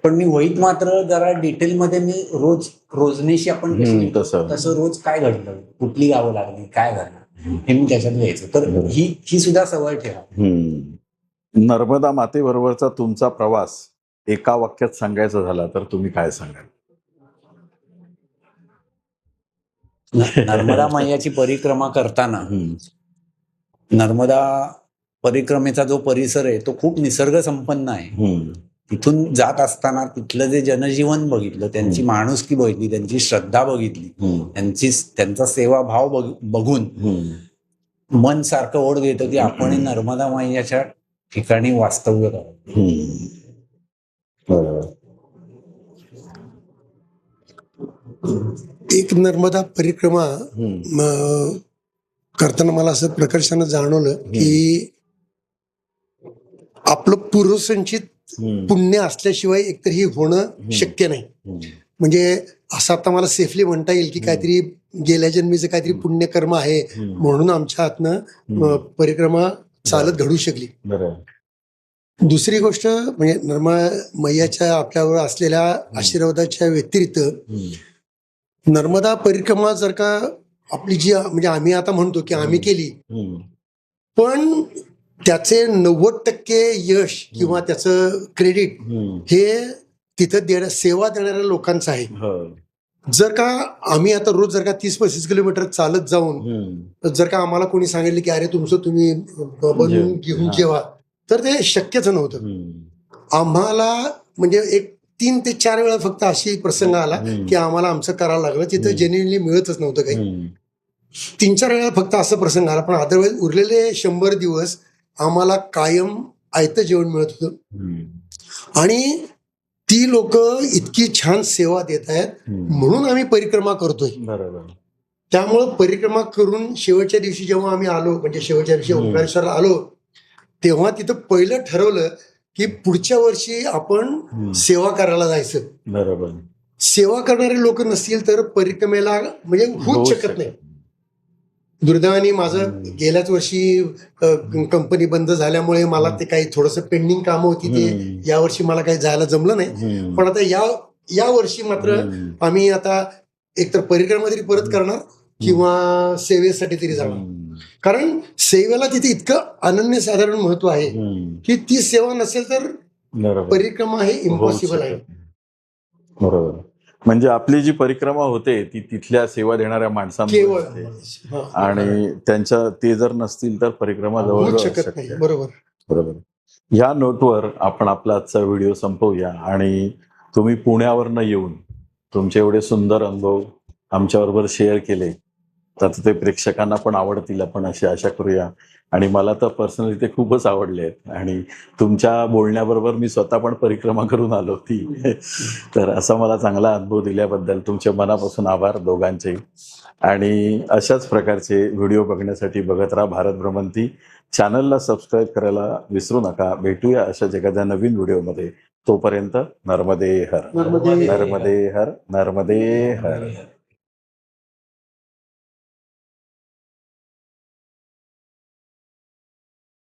पण मी वहीत मात्र जरा डिटेलमध्ये मी रोजनेशी आपण तसं रोज काय घडलं कुठली गावं लागली काय झालं हे मी त्याच्यात लिहायचं. तर ही सुद्धा सवय ठेवा. नर्मदा मातेबरोबरचा तुमचा प्रवास एका वाक्यात सांगायचा झाला तर तुम्ही काय सांगाल? नर्मदा मैयाची परिक्रमा करताना नर्मदा परिक्रमेचा जो परिसर आहे तो खूप निसर्ग संपन्न आहे. तिथून जात असताना तिथलं जे जनजीवन बघितलं त्यांची माणुसकी बघितली त्यांची श्रद्धा बघितली त्यांचा सेवाभाव बघून मन सारखं ओढ घेतं की आपण नर्मदा मैयाच्या ठिकाणी वास्तव्य करावं. एक नर्मदा परिक्रमा करताना मला असं प्रकर्षानं जाणवलं की आपलं पूर्वसंचित पुण्य असल्याशिवाय एकतर हे होणं शक्य नाही. म्हणजे असं आता मला सेफली म्हणता येईल की काहीतरी गेल्या जन्मीचं काहीतरी पुण्यकर्म आहे म्हणून आमच्या हातनं परिक्रमा चालत घडू शकली. दुसरी गोष्ट म्हणजे नर्मदा मैयाच्या आपल्यावर असलेल्या आशीर्वादाच्या व्यतिरिक्त नर्मदा परिक्रमा जर का आपली जी म्हणजे आम्ही आता म्हणतो की आम्ही केली पण त्याचे 90% यश किंवा त्याचं क्रेडिट हे तिथं सेवा देणाऱ्या लोकांचं आहे. जर का आम्ही आता रोज जर का 30-35 किलोमीटर चालत जाऊन जर का आम्हाला कोणी सांगितलं की अरे तुमचं तुम्ही बनवून घेऊन जेवा तर ते शक्यच नव्हतं. आम्हाला म्हणजे एक 3 ते 4 वेळा फक्त अशी प्रसंग आला की आम्हाला आमचं करावं लागलं. तिथं जेन्युइनली मिळतच नव्हतं काही. 3-4 वेळा फक्त असं प्रसंग आला पण अदरवाईज उरलेले 100 दिवस आम्हाला कायम आयतं जेवण मिळत होतं. आणि ती लोक इतकी छान सेवा देत आहेत म्हणून आम्ही परिक्रमा करतोय. त्यामुळं परिक्रमा करून शेवटच्या दिवशी जेव्हा आम्ही आलो म्हणजे शेवटच्या दिवशी ओंकारेश्वरला आलो तेव्हा तिथं पहिलं ठरवलं की पुढच्या वर्षी आपण सेवा करायला जायचं. बरोबर. सेवा करणारे लोक नसतील तर परिक्रमेला म्हणजे होऊच शकत नाही. दुर्दैवाने माझं गेल्याच वर्षी कंपनी बंद झाल्यामुळे मला ते काही थोडंसं पेंडिंग कामं होती ते यावर्षी मला काही जायला जमलं नाही. पण आता या वर्षी मात्र आम्ही आता एकतर परिक्रमा तरी परत करणार किंवा सेवेसाठी तरी जाणार. कारण सेवेला तिथे इतकं अनन्यसाधारण महत्व आहे की ती सेवा नसेल तर परिक्रमा हे इम्पॉसिबल आहे. बरोबर. म्हणजे आपली जी परिक्रमा होते ती तिथल्या सेवा देणाऱ्या माणसांमुळे आणि त्यांच्या ते जर नसतील तर परिक्रमा जवळ शकत नाही. बरोबर बरोबर. या नोटवर आपण आपला आजचा व्हिडिओ संपवूया. आणि तुम्ही पुण्यावरनं येऊन तुमचे एवढे सुंदर अनुभव आमच्याबरोबर शेअर केले तर ते प्रेक्षकांना पण आवडतील आपण अशी आशा करूया. आणि मला तर पर्सनली ते खूपच आवडले आहेत आणि तुमच्या बोलण्याबरोबर मी स्वतः पण परिक्रमा करून आलो ती. तर असा मला चांगला अनुभव दिल्याबद्दल तुमचे मनापासून आभार दोघांचे. आणि अशाच प्रकारचे व्हिडिओ बघण्यासाठी बघत राहा भारत भ्रमंती. चॅनलला सबस्क्राईब करायला विसरू नका. भेटूया अशाच एखाद्या नवीन व्हिडिओमध्ये. तोपर्यंत नर्मदे हर. नर्मदे नर्मदे हर. नर्मदे हर.